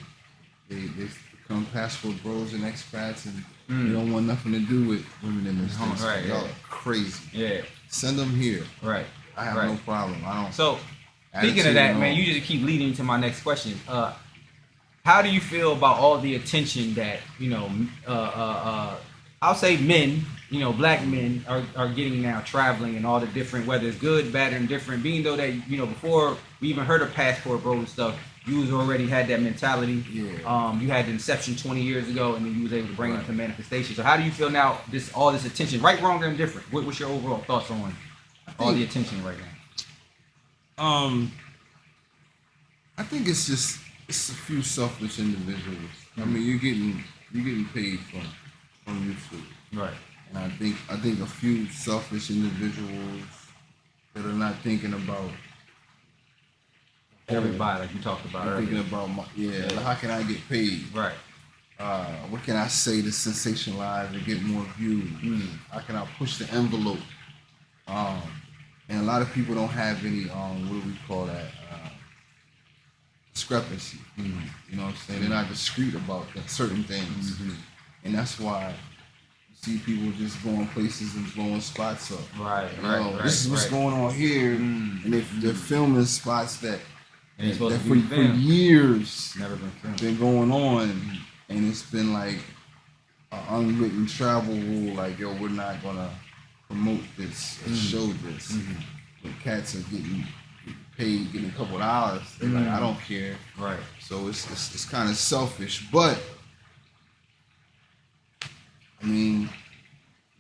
become passport bros and expats, and they don't want nothing to do with women in this thing. Right. Y'all are crazy. Yeah. Send them here. Right. I have no problem. I don't. So, speaking of that, man, you just keep leading to my next question. How do you feel about all the attention that, you know, I'll say men, you know, black men are getting now, traveling and all the different, whether it's good, bad, and different, being though that, you know, before we even heard of passport bro and stuff, you was already had that mentality. Yeah. You had the inception 20 years ago, and then you was able to bring it to manifestation. So how do you feel now, all this attention, right, wrong, or indifferent? What's your overall thoughts on all the attention right now? I think it's a few selfish individuals. I mean, you're getting paid from YouTube, Right. and I think a few selfish individuals that are not thinking about Everybody, like you talked about earlier. thinking about how can I get paid? Right. What can I say to sensationalize and get more views? How can I push the envelope? And a lot of people don't have any, what do we call that? Discrepancy. You know what I'm saying? They're not discreet about certain things. And that's why you see people just going places and blowing spots up. Right. This is what's going on here. And they're filming spots that for years never been filmed. been going on. And it's been like an unwritten travel rule, like, yo, we're not going to promote this or show this. But cats are getting paid, getting a couple of dollars. They're like, I don't care. Right. So it's kind of selfish, but I mean,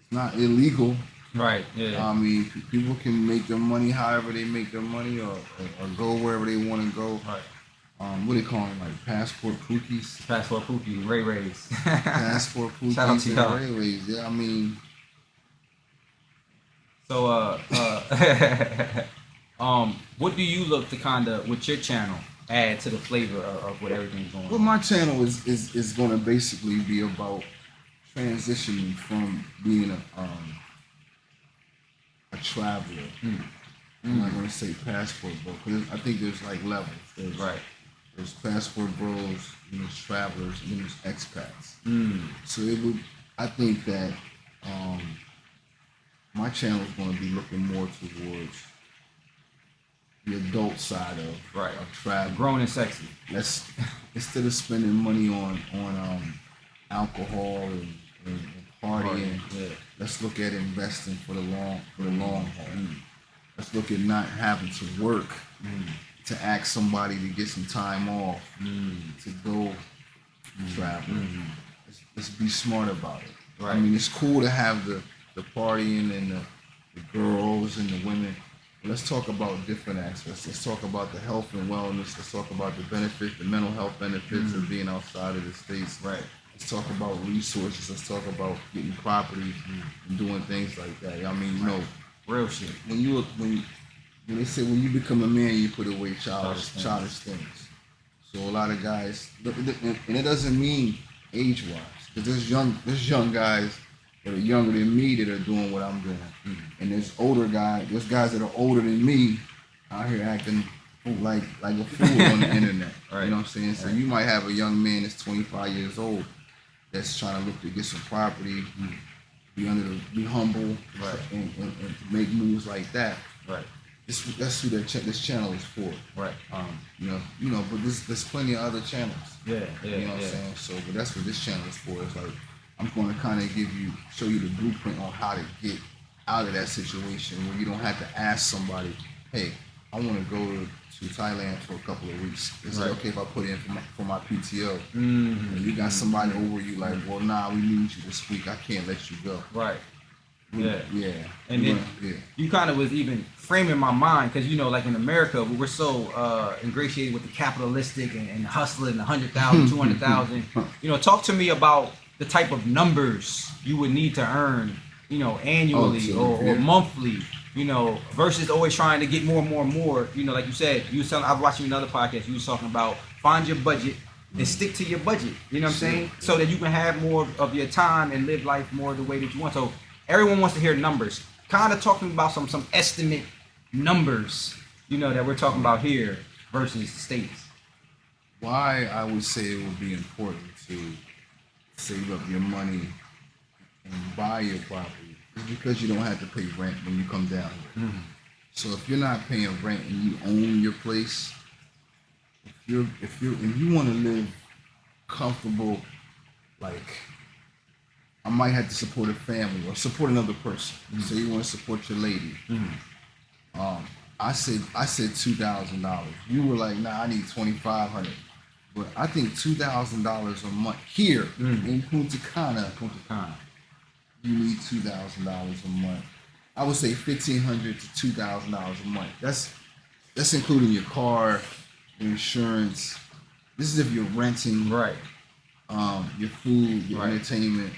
it's not illegal. Right. Yeah. I mean, people can make their money however they make their money, or go wherever they want to go. Right. What do they call them? Like passport pookies. Passport Pookie, Ray Rays. Passport pookies Shout out to and y'all. Ray Rays. Yeah, I mean. So, what do you look to kind of, with your channel, add to the flavor of what everything's going on? Well, my channel is going to basically be about transitioning from being a traveler. I'm not going to say passport bro, because I think there's like levels. There's passport bros, and there's travelers, and then there's expats. So I think that my channel is going to be looking more towards the adult side of travel. Grown and sexy. Instead of spending money on alcohol and partying, let's look at investing for the long haul. Let's look at not having to work to ask somebody to get some time off to go travel. Let's be smart about it. Right. I mean, it's cool to have the partying and the girls and the women. Let's talk about different aspects. Let's talk about the health and wellness. Let's talk about the benefits, the mental health benefits of being outside of the States. Right. Let's talk about resources. Let's talk about getting property and doing things like that. I mean, you know, Real shit. when they say when you become a man, you put away childish things. So a lot of guys, and it doesn't mean age-wise, because there's young guys that are younger than me that are doing what I'm doing, and there's guys that are older than me out here acting like a fool on the internet. Right. You know what I'm saying? So you might have a young man that's 25 years old that's trying to look to get some property, be humble, right, and make moves like that. Right. That's who this channel is for. Right. You know, but there's plenty of other channels. Yeah. You know what I'm saying? So, but that's what this channel is for. It's like I'm going to kind of show you the blueprint on how to get out of that situation where you don't have to ask somebody, hey, I want to go to Thailand for a couple of weeks. Is it okay if I put in for my PTO? Mm-hmm. And you got somebody over you like, well, nah, we need you this week. I can't let you go. Right. Yeah. Yeah. And then you kind of was even framing my mind because, you know, like in America, we're so ingratiated with the capitalistic and hustling, 100,000, 200,000. You know, talk to me about the type of numbers you would need to earn, you know, annually or monthly, you know, versus always trying to get more and more and more. You know, like you said, I was watching another podcast, you was talking about find your budget and stick to your budget. You know what I'm saying? So that you can have more of your time and live life more the way that you want. So everyone wants to hear numbers. Kind of talking about some estimate numbers, you know, that we're talking about here versus states. Why I would say it would be important to save up your money and buy your property is because you don't have to pay rent when you come down here. Mm-hmm. So if you're not paying rent and you own your place, if you want to live comfortable, like I might have to support a family or support another person. Mm-hmm. So you want to support your lady. Mm-hmm. I said $2,000. You were like, nah, I need $2,500. But I think $2,000 a month here in Punta Cana, you need $2,000 a month. I would say $1,500 to $2,000 a month. That's including your car, your insurance. This is if you're renting, right? Your food, your entertainment.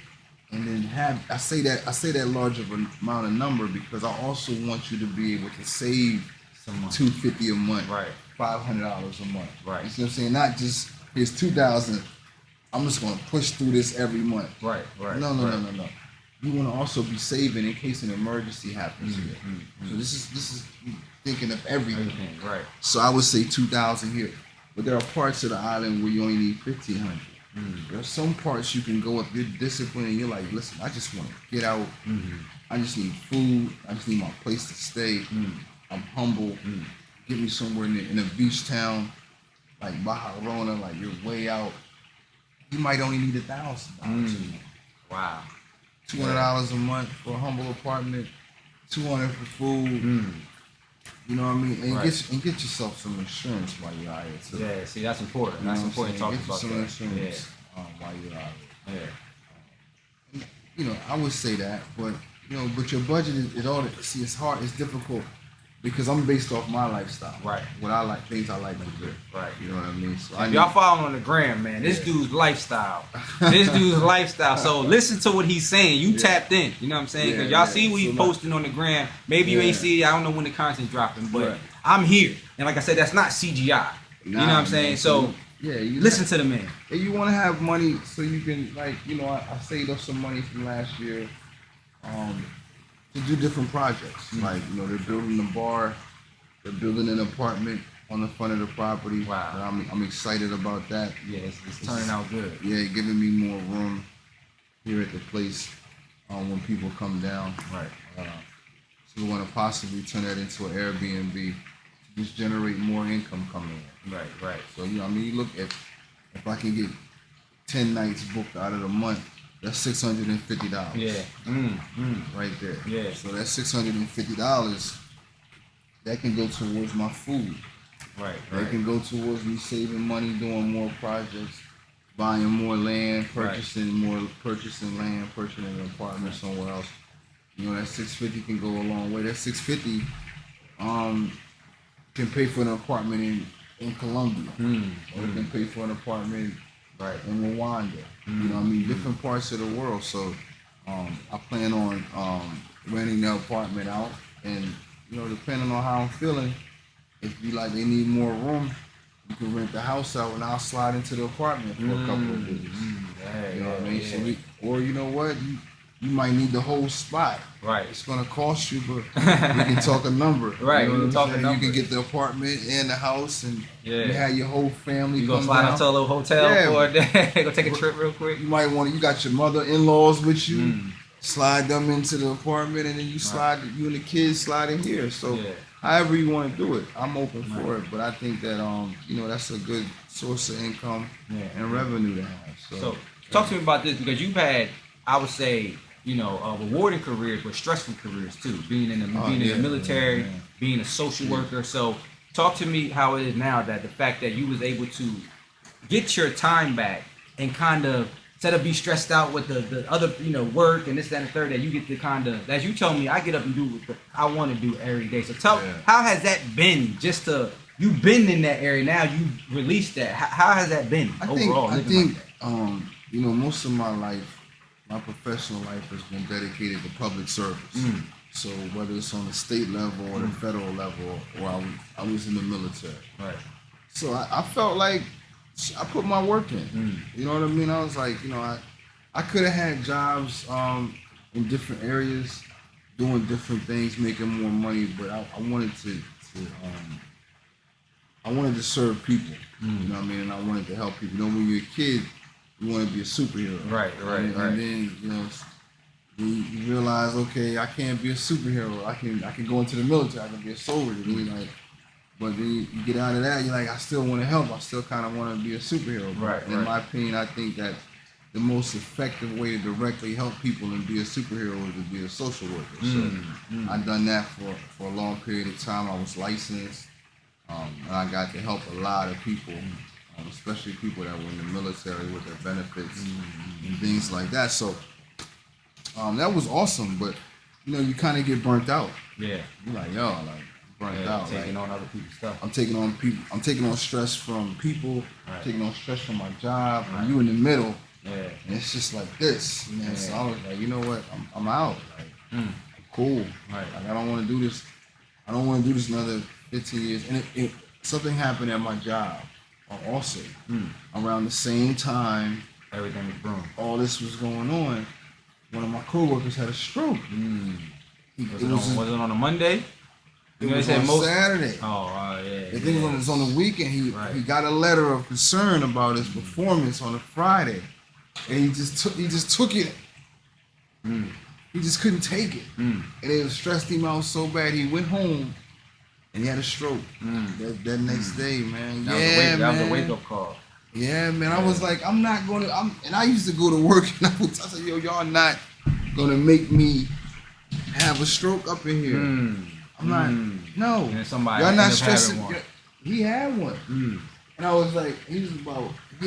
And then I say that large of an amount of number because I also want you to be able to save $250 a month, right? $500 a month, right? You see what I'm saying? Not just here's $2,000. I'm just gonna push through this every month, right? No. You want to also be saving in case an emergency happens here. Mm-hmm. So this is thinking of everything, right? So I would say $2,000 here, but there are parts of the island where you only need $1,500. There are some parts you can go if you're disciplined and you're like, listen, I just want to get out. I just need food. I just need my place to stay. I'm humble. Get me somewhere in a beach town like Baharona, like you're way out. You might only need $1,000. Wow. $200 a month for a humble apartment. $200 for food. You know what I mean? And get yourself some insurance while you're out here too. Yeah, see, that's important. That's important talking about some insurance while you're out here. Yeah. You know, I would say that, but but your budget is all. See, it's hard. It's difficult because I'm based off my lifestyle. Right. What I like, things I like to do. Right. You know what I mean? So y'all following on the gram, man. This dude's lifestyle. So listen to what he's saying. You tapped in. You know what I'm saying? Because y'all see what he's posting on the gram. Maybe you ain't see it. I don't know when the content dropping, but I'm here. And like I said, that's not CGI. You know what I'm saying? So listen to the man. And you want to have money so you can, like, I saved up some money from last year. To do different projects. Like, they're building a bar, they're building an apartment on the front of the property. Wow. I'm excited about that. Yeah, it's turning out good. Yeah, giving me more room here at the place when people come down. Right. So we want to possibly turn that into an Airbnb to just generate more income coming in. Right. So, you look at, if I can get 10 nights booked out of the month, that's $650. Yeah. Right there. Yeah. So that's $650. That can go towards my food. Right. That can go towards me saving money, doing more projects, buying more land, purchasing land, purchasing an apartment somewhere else. That $650 can go a long way. That $650 can pay for an apartment in Colombia. Or it can pay for an apartment Right. and Rwanda. You know what I mean? Different parts of the world. So I plan on renting the apartment out, and you know, depending on how I'm feeling, if you like they need more room, you can rent the house out, and I'll slide into the apartment for a couple of days. Yeah, You know what I mean? yeah. So or you know what, you might need the whole spot. Right. It's gonna cost you, but we can talk a number. Right, You know we can what I'm talk a saying? number. You can get the apartment and the house, and Yeah. you have your whole family. You gonna come slide down. into a little hotel for a day? Go take a trip real quick. You might want to. You got your mother-in-laws with you. Slide them into the apartment, and then you slide. You and the kids slide in here. So, however you want to do it, I'm open for it. But I think that you know, that's a good source of income and revenue to have. So, talk to me about this, because you've had, I would say, you know, rewarding careers, but stressful careers too. Being in the military, being a social worker. So, talk to me how it is now, that the fact that you was able to get your time back and kind of, instead of be stressed out with the other, you know, work and this, that, and the third, that you get to kind of, as you told me, I get up and do what I want to do every day. So how has that been? Just to, you've been in that area now, you released that. How has that been overall? I think you know, most of my life, my professional life has been dedicated to public service. So whether it's on the state level or the federal level, or I was in the military. Right. So I felt like I put my work in. You know what I mean? I was like, you know, I could have had jobs in different areas, doing different things, making more money, but I wanted to serve people. You know what I mean? And I wanted to help people. You know, when you're a kid, you want to be a superhero. Right. And then, you know, you realize, okay, I can't be a superhero. I can go into the military. I can be a soldier. You know, like, but then you get out of that, you're like, I still want to help. I still kind of want to be a superhero. Right. In my opinion, I think that the most effective way to directly help people and be a superhero is to be a social worker. So I've done that for a long period of time. I was licensed, and I got to help a lot of people, especially people that were in the military with their benefits and things like that. So that was awesome, but you know, you kind of get burnt out. Yeah. You're like, yo, like, burnt out. Taking on other people's stuff. I'm taking on people. I'm taking on stress from people. I'm taking on stress from my job. And you in the middle. Yeah. And it's just like this, man. So I was like, you know what? I'm out. Like, I'm cool. Right. Like, I don't want to do this. I don't want to do this another 15 years. And something happened at my job also around the same time. Everything was brewing. All this was going on. One of my coworkers had a stroke. Was it on a Monday? It was on Saturday. Oh, yeah. I think when it was on the weekend, he got a letter of concern about his performance on a Friday, and he just took it. He just couldn't take it, and it stressed him out so bad. He went home, and he had a stroke that next day, man. That was a wake up call. Yeah, man. I was like, I'm not gonna. And I used to go to work, and I said, yo, y'all not gonna make me have a stroke up in here. I'm not. No. And somebody y'all not stressing. one. He had one. And I was like, he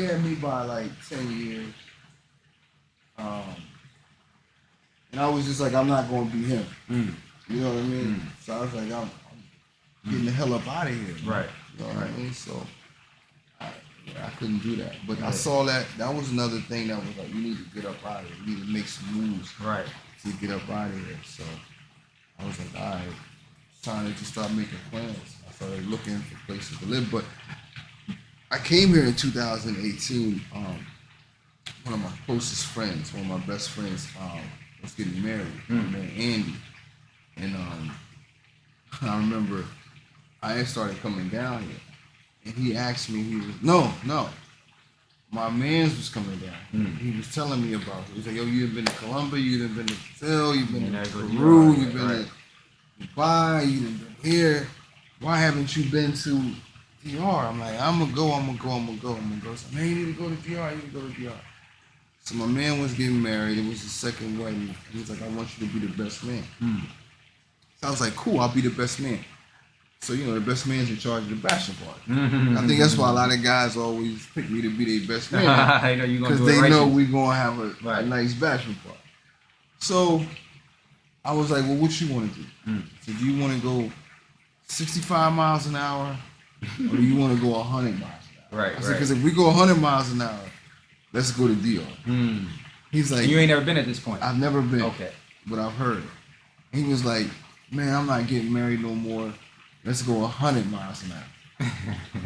had me by like 10 years. And I was just like, I'm not gonna be him. You know what I mean? So I was like, I'm getting the hell up out of here. Right. You know what I mean? So I couldn't do that. But I saw that was another thing that was like, you need to get up out of here. You need to make some moves to get up out of here. So I was like, all right, it's time to just start making plans. I started looking for places to live. But I came here in 2018. One of my closest friends, one of my best friends, was getting married. My man Andy. And I remember I had started coming down here. And he asked me, no. My man's was coming down. He was telling me about it. He was like, yo, you've been to Colombia, you've been to Brazil, you've been to Peru, you've been to Dubai, you've been here. Why haven't you been to DR? I'm like, I'm gonna go. So, man, you need to go to DR, So my man was getting married. It was his second wedding. He was like, I want you to be the best man. So I was like, cool, I'll be the best man. So, you know, the best man's in charge of the bachelor party. I think that's why a lot of guys always pick me to be their best man. Because they know we're going to have a nice bachelor party. So, I was like, well, what you want to do? So, do you want to go 65 miles an hour or do you want to go 100 miles an hour? I said, because if we go 100 miles an hour, let's go to DR. He's like, you ain't never been at this point. I've never been. Okay. But I've heard. He was like, man, I'm not getting married no more. Let's go 100 miles an hour.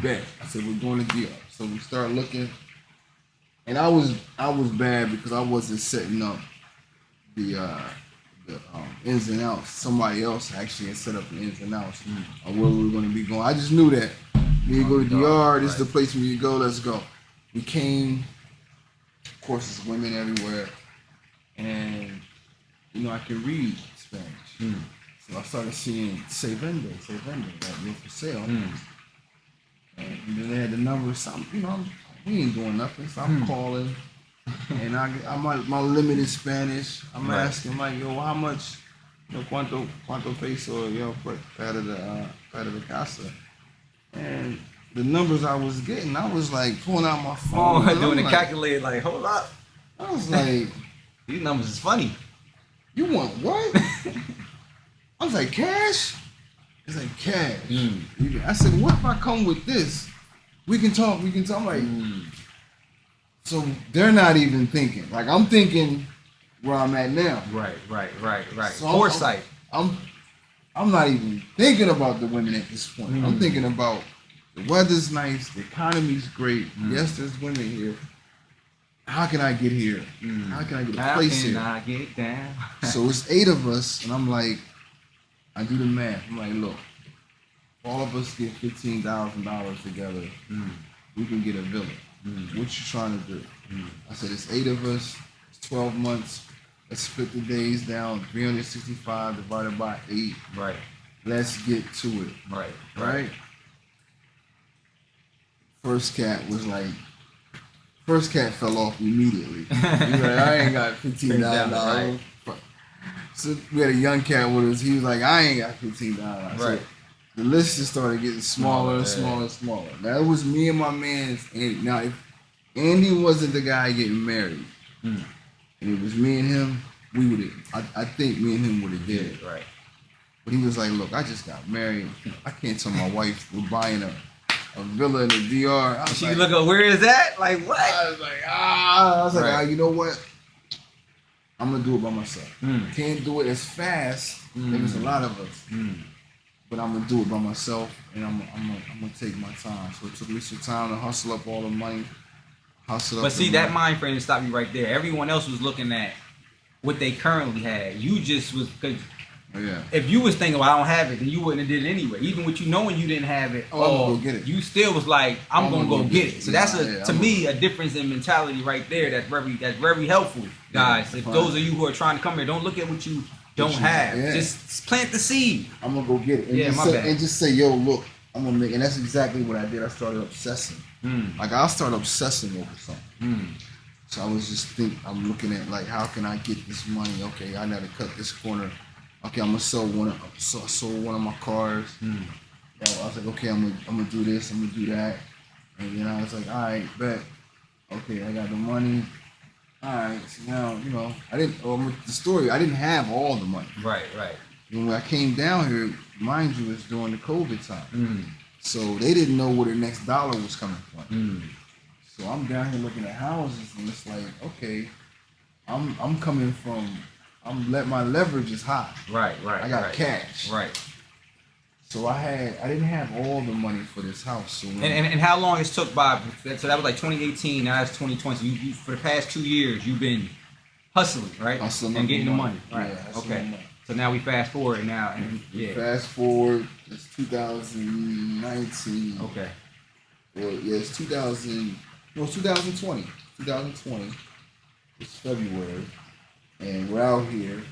Bet. I said, we're going to DR. So we started looking. And I was bad because I wasn't setting up the ins and outs. Somebody else actually had set up the ins and outs of where we were going to be going. I just knew that. You go to DR, this is the place where you go, let's go. We came, of course, there's women everywhere. And, you know, I can read Spanish. So I started seeing Se Vende, that look for sale. And then they had the number, something, you know, we ain't doing nothing. So I'm calling. And I'm my limited Spanish. I'm asking, like, yo, how much, you know, cuánto peso, yo, para the casa. And the numbers I was getting, I was like pulling out my phone. Doing the calculator, like, hold up. I was like, these numbers is funny. You want what? I was like, cash? It's like, cash. I said, what if I come with this? We can talk. I'm like, so they're not even thinking. Like, I'm thinking where I'm at now. Right. So Foresight. I'm not even thinking about the women at this point. I'm thinking about the weather's nice, the economy's great. Yes, there's women here. How can I get here? How can I get a place here? How can I get down? So it's 8 of us, and I'm like, I do the math. I'm like, look, all of us get $15,000 together. We can get a villa. What you trying to do? I said, it's 8 of us. It's 12 months. Let's split the days down. 365 divided by 8. Right. Let's get to it. Right. First cat fell off immediately. He was like, I ain't got $15,000. So we had a young cat with us. He was like, I ain't got $15,000. So the list just started getting smaller and smaller. Now it was me and my man. Now if Andy wasn't the guy getting married, and it was me and him, we would have. I think me and him would have did it. Right. But he was like, look, I just got married. I can't tell my wife we're buying a villa in the DR. She like, look up, where is that? Like, what? I was like, you know what? I'm gonna do it by myself. Can't do it as fast. There's a lot of us, but I'm gonna do it by myself, and I'm gonna take my time. So it took me some time to hustle up all the money. But see, that mind frame to stop you right there. Everyone else was looking at what they currently had. You just was. If you was thinking, well, I don't have it, then you wouldn't have did it anyway. Even with you knowing you didn't have it, I'm gonna go get it. You still was like, I'm gonna go get it. So that's to me a difference in mentality right there. That's very helpful, guys. If those of you who are trying to come here, don't look at what you don't have. Just plant the seed. I'm gonna go get it. And just say, yo, look, I'm gonna make. And that's exactly what I did. I started obsessing. Like I'll start obsessing over something. So I was just I'm looking at like, how can I get this money? Okay, I gotta cut this corner. Okay, I'm gonna sell one. So I sold one of my cars. I was like, okay, I'm gonna do this. I'm gonna do that. And then I was like, all right, bet. Okay, I got the money. All right. So now, you know, I didn't have all the money. Right. When I came down here, mind you, it's during the COVID time. So they didn't know where the next dollar was coming from. So I'm down here looking at houses, and it's like, okay, I'm coming from. My leverage is high. Right. I got cash. Right. So I didn't have all the money for this house. So and how long it took by? So that was like 2018. Now that's 2020. You for the past 2 years you've been hustling, right? Hustling and getting the money. Right. Yeah, okay. So now we fast forward now, and fast forward. It's 2019. Okay. Well, yeah, it's 2000. No, it's 2020. 2020. It's February. And we're out here,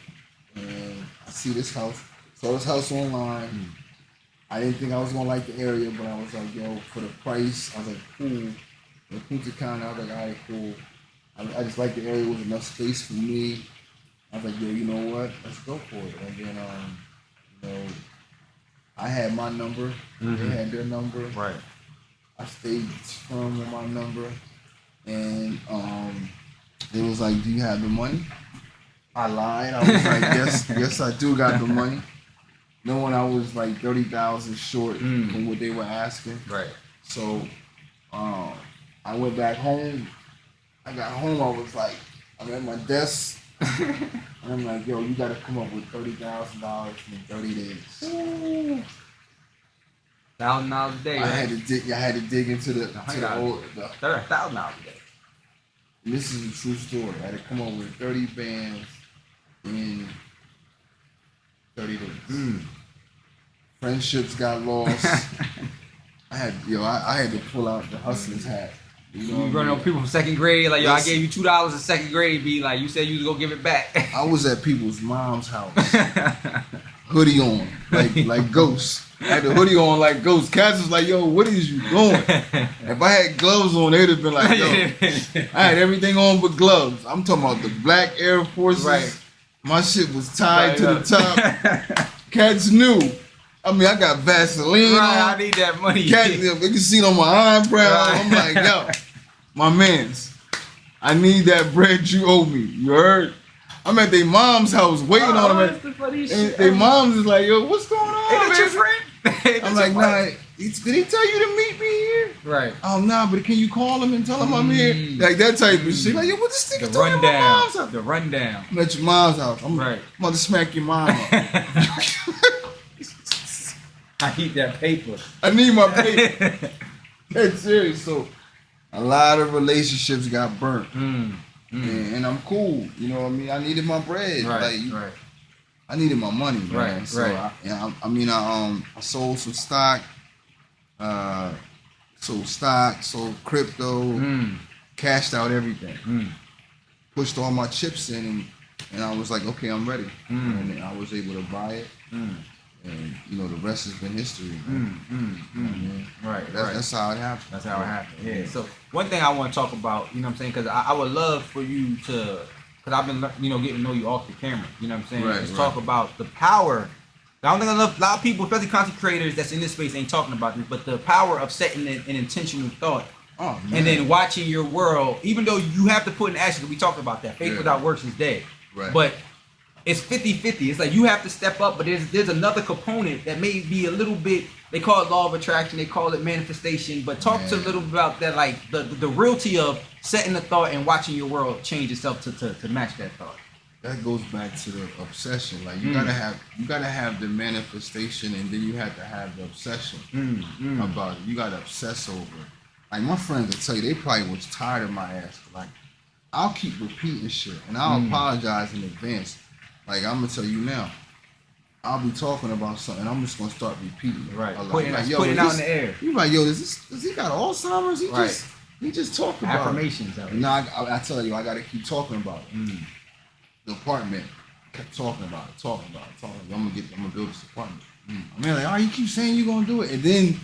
and I see this house. Saw this house online. I didn't think I was gonna like the area, but I was like, yo, for the price, I was like, cool. The Punta Cana, I was like, all right, cool. I just like the area with enough space for me. I was like, yo, you know what? Let's go for it. And then, you know, I had my number. They had their number. Right. I stayed firm on my number, and it was like, do you have the money? I lied. I was like, yes, I do got the money. Knowing I was like 30,000 short from what they were asking. Right. So I went back home. I got home, I was like, I'm at my desk, and I'm like, yo, you gotta come up with $30,000 in 30 days. $1,000 a day. I had to dig into the old. $1,000 a day. And this is a true story. I had to come up with 30 bands in 30 days. Friendships got lost. I had to pull out the hustler's hat. You know, You run on people from second grade, like, yo, I gave you $2 in second grade, be like, you said you was gonna give it back. I was at people's mom's house, hoodie on, like ghosts. I had the hoodie on like ghosts. Cats was like, yo, what is you doing? If I had gloves on, they'd have been like, yo, I had everything on but gloves. I'm talking about the black Air Forces. Right. My shit was tied to the top. Cats knew. I mean, I got Vaseline on. I need that money. Cats, you can see it on my eyebrow. Right. I'm like, yo, my mans, I need that bread you owe me. You heard? I'm at their mom's house waiting on them. That's the funniest And shit their ever. mom's is like, yo, what's going on, Ain't that your baby? friend? I'm like, nah, did he tell you to meet me here? Right. Oh, nah, but can you call him and tell him I'm here? Like that type of shit. Like, yo, what this nigga doing at my mom's house? The rundown. I'm at your mom's house. I'm Right. about to smack your mom up. I need that paper. I need my paper. That's serious. So, a lot of relationships got burnt. And I'm cool. You know what I mean? I needed my bread. Right. Like, Right. I needed my money, man. Right, So right. I sold some stock, sold crypto, cashed out everything, pushed all my chips in, and I was like, okay, I'm ready, and then I was able to buy it, and you know the rest has been history. You know what I mean? Right. That's how it happened. That's how it happened. Yeah. So one thing I want to talk about, you know what I'm saying, because I would love for you to, because I've been, you know, getting to know you off the camera. You know what I'm saying? Right, Let's right. talk about the power. I don't think a lot of people, especially content creators that's in this space, ain't talking about this, but the power of setting an intentional thought. Oh, man. And then watching your world, even though you have to put in action, we talked about that. Faith without works is dead. Right. But it's 50-50. It's like you have to step up, but there's another component that may be a little bit, they call it law of attraction, they call it manifestation, but talk to a little bit about that, like the realty of setting a thought and watching your world change itself to match that thought. That goes back to the obsession. Like you gotta have the manifestation, and then you have to have the obsession about it. You gotta obsess over it. Like my friends will tell you, they probably was tired of my ass. Like I'll keep repeating shit, and I'll apologize in advance. Like I'm gonna tell you now, I'll be talking about something, I'm just gonna start repeating it. Right. Like, Putting it out in the air. You like, yo, does he got Alzheimer's? Right. He just talked about Affirmations. it. No, I tell you, I gotta keep talking about it. The apartment kept talking about it. I'm gonna build this apartment. I mean, like, oh, you keep saying you're gonna do it, and then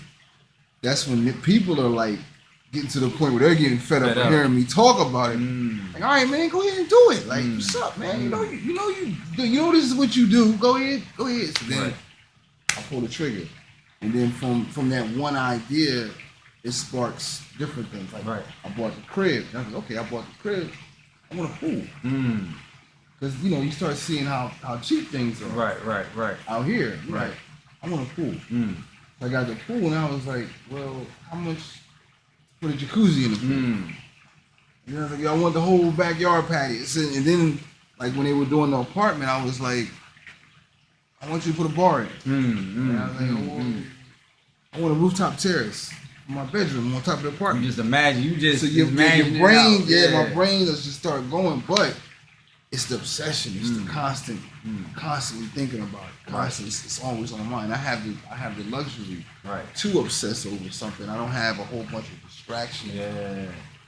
that's when the people are like getting to the point where they're getting fed up of hearing me talk about it. Like, all right, man, go ahead and do it. Like, what's up, man? You know this is what you do. Go ahead. So then I pull the trigger, and then from that one idea, it sparks different things. Like, I bought the crib. And I was like, okay, I bought the crib. I want a pool. Because, you know, you start seeing how cheap things are. Right. Out here. Right. Like, I want a pool. So I got the pool, and I was like, well, how much for the jacuzzi in the pool? And I was like, yo, I want the whole backyard patio. And then, like, when they were doing the apartment, I was like, I want you to put a bar in it. And I was like, I want a rooftop terrace in my bedroom on top of the apartment. You just imagine. So your imagine brain, it out. my brain does just start going, but it's the obsession. It's the constantly thinking about it. Constantly, it's always on my mind. I have the luxury to obsess over something. I don't have a whole bunch of distractions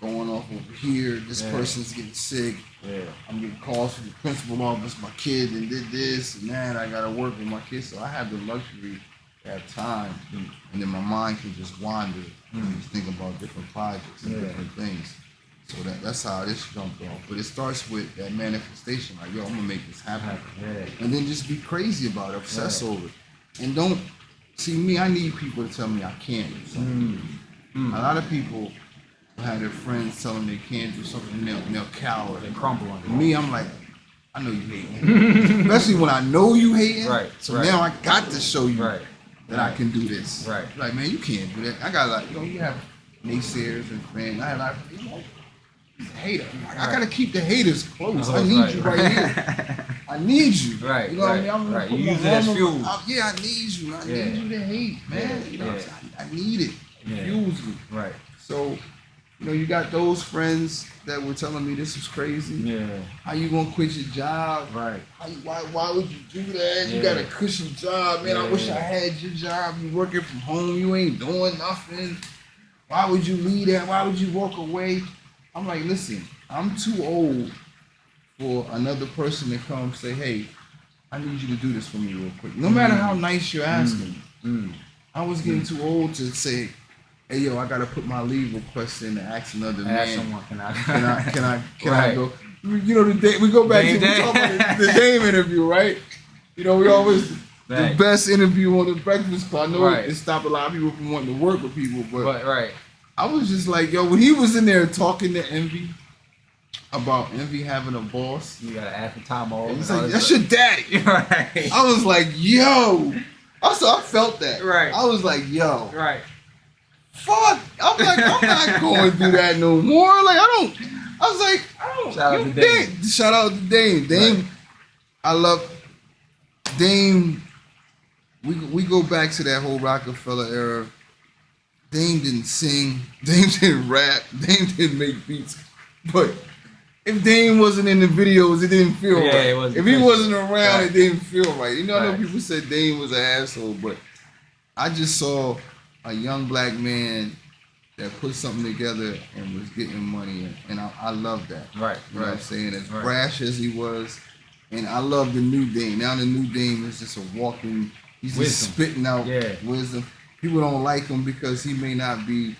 going off over here. This person's getting sick. I'm getting calls from the principal office. My kid and did this and that. I gotta work with my kids, so I have the luxury to have time, and then my mind can just wander and just think about different projects and different things. So that's how this jumped off. But it starts with that manifestation, like, yo, I'm gonna make this happen. And then just be crazy about it, obsess over it. And don't see me, I need people to tell me I can't do something. A lot of people have their friends tell them they can't do something and they'll cower. They crumble under Me, I'm like, I know you hating. Especially when I know you hating. So now I got to show you that I can do this. Like, man, you can't do that. I got you have naysayers and friends. I have a lot of people like, he's a hater. I gotta keep the haters close. I Right. need you right here. I need you. Right, You know what I right, mean? I'm gonna right. put You my use it as arm fuel. yeah, I need you. I Yeah. need you to hate, man. Yeah, You know what I'm yeah. saying? I need it. It Yeah. fuels me. Right. So, you know, you got those friends that were telling me this was crazy. Yeah. How you gonna quit your job? Right. Why would you do that? You Yeah. got a cushy job, man. I wish I Yeah. had your job. You working from home. You ain't doing nothing. Why would you leave that? Why would you walk away? I'm like, listen, I'm too old for another person to come say, hey, I need you to do this for me real quick. No matter how nice you're asking. I was getting too old to say, hey, yo, I gotta put my leave request in to ask another Ask man. someone, can I? Can I Right. go? You know, we go back Dame to we Day. talk about the Dame interview, right? You know, we always the Right. best interview on the Breakfast Club. I know Right. it stopped a lot of people from wanting to work with people, but Right. I was just like, yo, when he was in there talking to Envy about Envy having a boss, You gotta ask for time off. it was and all like, this that's your daddy. stuff. Right. I was like, yo. I felt that. Right. I was like, yo. Right. Fuck. I'm like, I'm not going through that no more. Like, I was like, I don't. Shout out you to Dame. Dame. Shout out to Dame. Dame, Right. I love Dame. We go back to that whole Rockefeller era. Dame didn't sing. Dame didn't rap. Dame didn't make beats. But if Dame wasn't in the videos, it didn't feel Yeah, right. it wasn't If he official. wasn't around, Right. it didn't feel right. You know, I know Right. people said Dame was an asshole, but I just saw a young black man that put something together and was getting money, and I love that. Right. You know what I'm Right. saying? As Right. brash as he was, and I love the new Dame. Now the new Dame is just a walking, he's just Wisdom. spitting out Yeah. wisdom. People don't like him because he may not be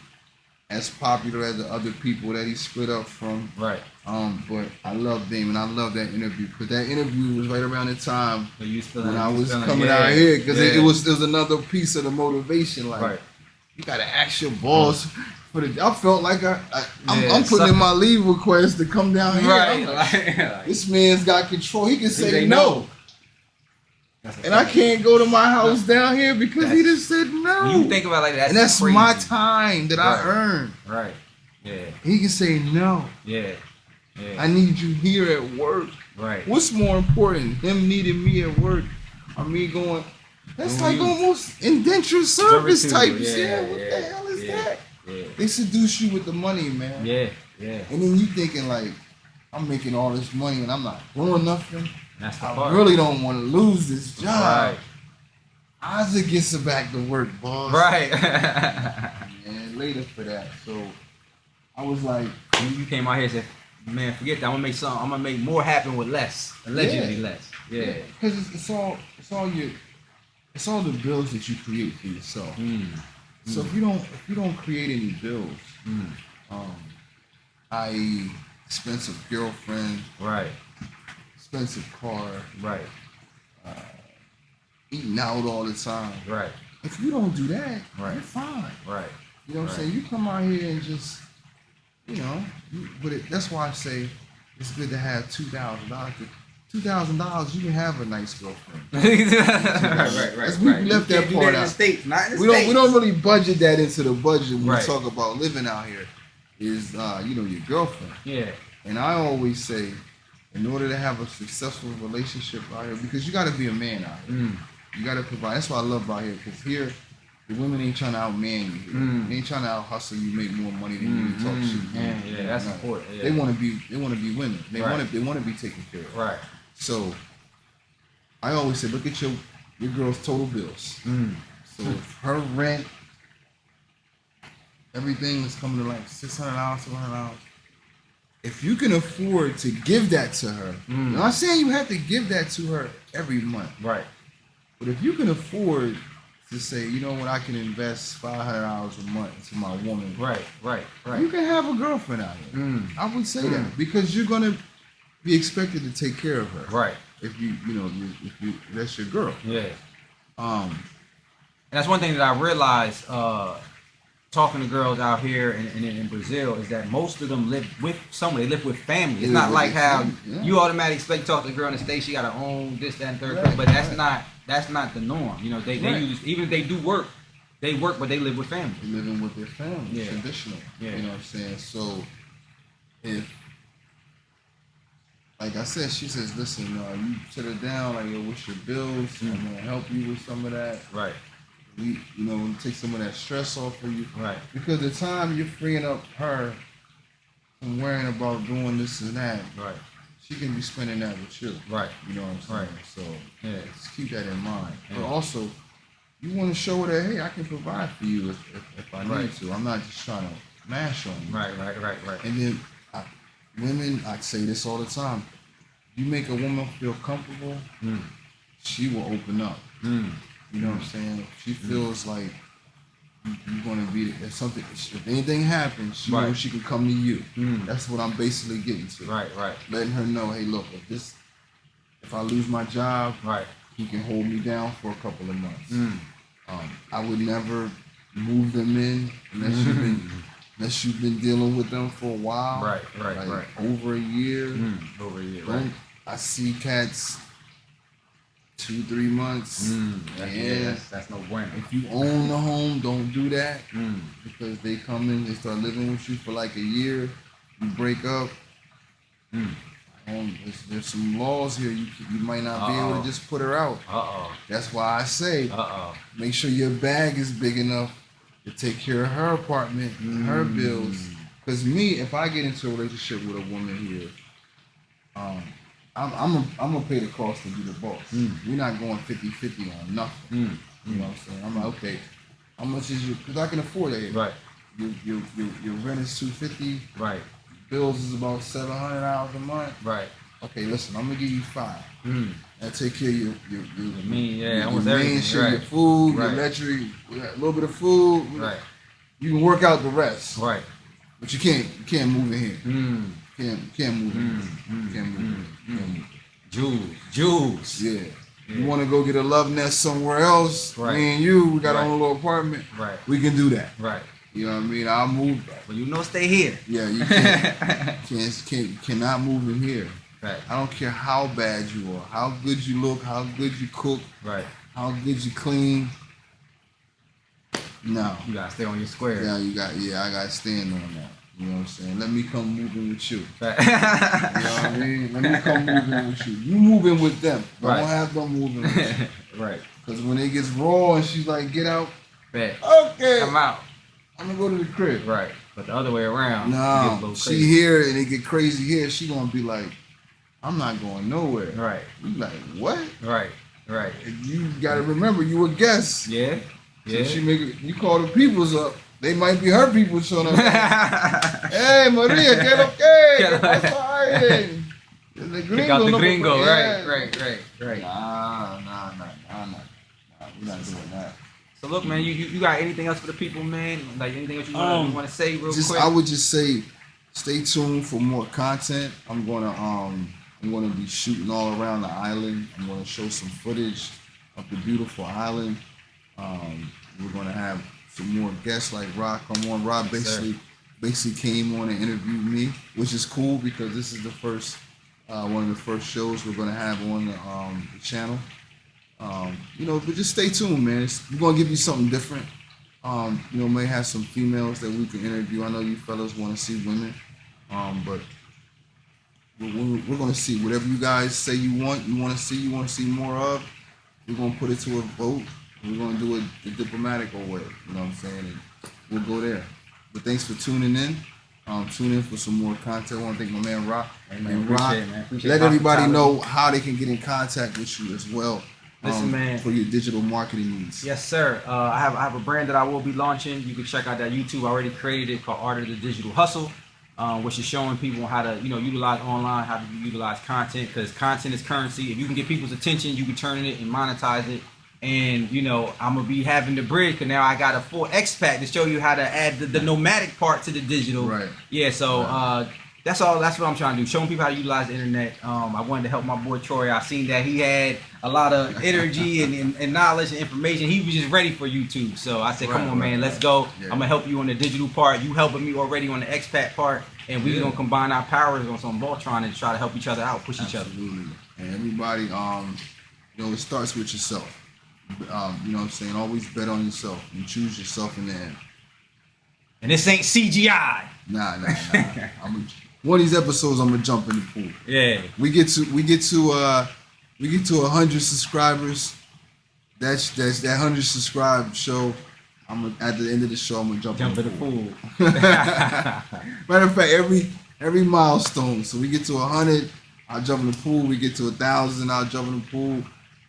as popular as the other people that he split up from. Right. But I love Dame, and I love that interview, because that interview was right around the time So you feeling, when I you was feeling- coming yeah, out here, because yeah. it was another piece of the motivation. Like, Right. you gotta ask your boss for the. I felt like I'm Yeah, putting in my leave request to come down here. Right. I'm like, Like, this man's got control. He can say say no. no. That's a And I fact. can't go to my house down here because he just said no. When you think about it like that, and that's crazy. my time that I Right. earned. Right. Yeah. He can say no. Yeah. Yeah. I need you here at work. Right. What's more important, him needing me at work or me going? That's Doing like you. almost indentured service type. Servitude, Yeah, yeah, what yeah, the hell is yeah. that? Yeah. They seduce you with the money, man. Yeah. Yeah. And then you thinking like, I'm making all this money and I'm not doing nothing. That's the I part. really don't want to lose this job. Right. Isaac gets it back to work, boss. Right. And later for that. So I was like, You came out here and said, "Man, forget that. I'm gonna make more happen with less. Allegedly less." Yeah. because it's all the bills that you create for yourself. So if you don't create any bills, i.e. expensive girlfriend, Right. expensive car, Right. eating out all the time. Right. If you don't do that, Right. you're fine. Right. You know what I'm Right. saying? You come out here and just, that's why I say it's good to have $2,000. $2,000, you can have a nice girlfriend. Right. We left that You can't do part in the out. States, not in the We States. don't really budget that into the budget when Right. we talk about living out here. Is your girlfriend. Yeah. And I always say, in order to have a successful relationship out here, because you got to be a man out here. You got to provide. That's what I love out here, because here, the women ain't trying to outman you. Here. They ain't trying to out hustle you, make more money than you, and talk shit. Yeah, that's important. Yeah. They want to be women. They Right. want to be taken care of. Right. So I always say, look at your girl's total bills. So if her rent, everything is coming to like $600, $700. If you can afford to give that to her, I'm not saying you have to give that to her every month, Right. but if you can afford to say, you know what, I can invest $500 a month into my woman, Right. Right. Right. you can have a girlfriend out here. I would say that, because you're gonna be expected to take care of her. Right. If if that's your girl. Yeah. Um, And that's one thing that I realized talking to girls out here in Brazil is that most of them live with someone. They live with family. It's Yeah, not like with how family, yeah. you automatically expect to talk to a girl in the States. She got her own this, that, and third. But that's not the norm. You know, they Right. use, even if they do work, they work, but they live with family. living with their family, Yeah. traditional. Yeah. You know what I'm saying? So if, like I said, she says, listen, you sit her down, like, yo, what's your bills? I'm gonna help you with some of that. Right. We, take some of that stress off of you. Right. Because the time you're freeing up her from worrying about doing this and that, Right. she can be spending that with you. Right. You know what I'm saying? Right. So Yeah. just keep that in mind. Yeah. But also, you want to show her that, hey, I can provide for you if I need to. I'm not just trying to mash on you. Right. And then women, I say this all the time. You make a woman feel comfortable, she will open up. You know what I'm saying? If she feels like you're gonna be, if anything happens, she knows she can come to you. That's what I'm basically getting to. Right. Letting her know, hey, look, if I lose my job, Right. he can hold me down for a couple of months. I would never move them in unless you've been dealing with them for a while. Right. Over a year. Over a year. Right. I see cats 2-3 months. That's no bueno. If you own the home, don't do that because they come in, they start living with you for like a year. You break up. There's some laws here. You might not be able to just put her out. That's why I say make sure your bag is big enough to take care of her apartment, her bills. Because if I get into a relationship with a woman here, I'm gonna pay the cost to be the boss. We're not going 50-50 on nothing. You know what I'm saying? I'm like, okay, how much is your? Because I can afford it. Right. Your rent is $250. Right. Bills is about $700 a month. Right. Okay, listen, I'm gonna give you $5. And take care of your almost main everything. shit, Right. your food, your Right. electric, a little bit of food. Right. You can work out the rest. Right. But you can't move in here. Can't move in here. Can't move in here. Jules. Yeah. You want to go get a love nest somewhere else? Right. Me and you, we got our Right. own little apartment. Right. We can do that. Right. You know what I mean? I'll move. But stay here. Yeah, you cannot move in here. Right. I don't care how bad you are, how good you look, how good you cook, Right. how good you clean. No. You gotta stay on your square. Yeah, I gotta stand on that. You know what I'm saying? Let me come move in with you. Right. You know what I mean? Let me come move in with you. You move in with them. Right. Don't have them moving with you. Right. Because when it gets raw and she's like, get out. Bet. Okay. I'm out. I'm gonna go to the crib. Right. But the other way around. it gets a No, little she crazy. here and it get crazy here. She gonna be like, I'm not going nowhere. Right. You like, what? Right. You gotta remember, you a guest. Yeah. So you call the peoples up. They might be her people showing up. Hey, Maria, get okay. Get ¿Qué pasa ahí? The Pick out the no gringo. yeah. Right. Nah. We're not doing that. So look, man, you got anything else for the people, man? Like anything else you want to say real quick? I would just say, stay tuned for more content. I'm gonna be shooting all around the island. I'm gonna show some footage of the beautiful island. We're gonna have some more guests like Rod come on. Rod basically came on and interviewed me, which is cool because this is the first one of the first shows we're gonna have on the channel. But just stay tuned, man. We're gonna give you something different. May have some females that we can interview. I know you fellas want to see women, but we're gonna see whatever you guys say you want to see more of. We're gonna put it to a vote. We're gonna do it the diplomatic way. You know what I'm saying? And we'll go there. But thanks for tuning in. Tune in for some more content. I want to thank my man Rock. Man, appreciate Let everybody know how they can get in contact with you as well. Listen, man. For your digital marketing needs. Yes, sir. I have a brand that I will be launching. You can check out that YouTube. I already created it called Art of the Digital Hustle, which is showing people how to utilize online, how to utilize content, because content is currency. If you can get people's attention, you can turn it and monetize it. And I'm gonna be having the bridge because now I got a full expat to show you how to add the nomadic part to the digital. Right. Yeah. So that's all. That's what I'm trying to do. Showing people how to utilize the internet. I wanted to help my boy Troy. I seen that he had a lot of energy and knowledge and information. He was just ready for YouTube. So I said, come on, man, let's go. Yeah. I'm gonna help you on the digital part. You helping me already on the expat part, and we're gonna combine our powers on some Voltron and try to help each other out, push each other. Absolutely. And everybody, it starts with yourself. You know what I'm saying? Always bet on yourself. You choose yourself in the end. And this ain't CGI. Nah. one of these episodes I'm gonna jump in the pool. Yeah. We get to 100 subscribers. That's that 100 subscribe show. At the end of the show, I'm gonna jump in the pool. Matter of fact, every milestone. So we get to 100, I'll jump in the pool. We get to 1,000, I'll jump in the pool.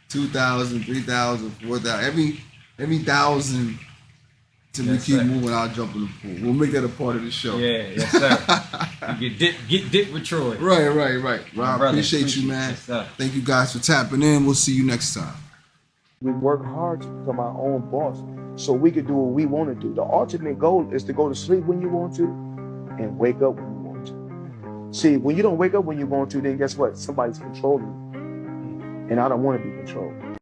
2,000, 3,000, 4,000. Every 1,000 till we keep moving, I'll jump in the pool. We'll make that a part of the show. Yeah, yes sir. You get dip with Troy. Right. Rob, brother, appreciate you, man. Yes, sir. Thank you guys for tapping in. We'll see you next time. We work hard to become our own boss so we can do what we want to do. The ultimate goal is to go to sleep when you want to and wake up when you want to. See, when you don't wake up when you want to, then guess what? Somebody's controlling you. And I don't want to be controlled.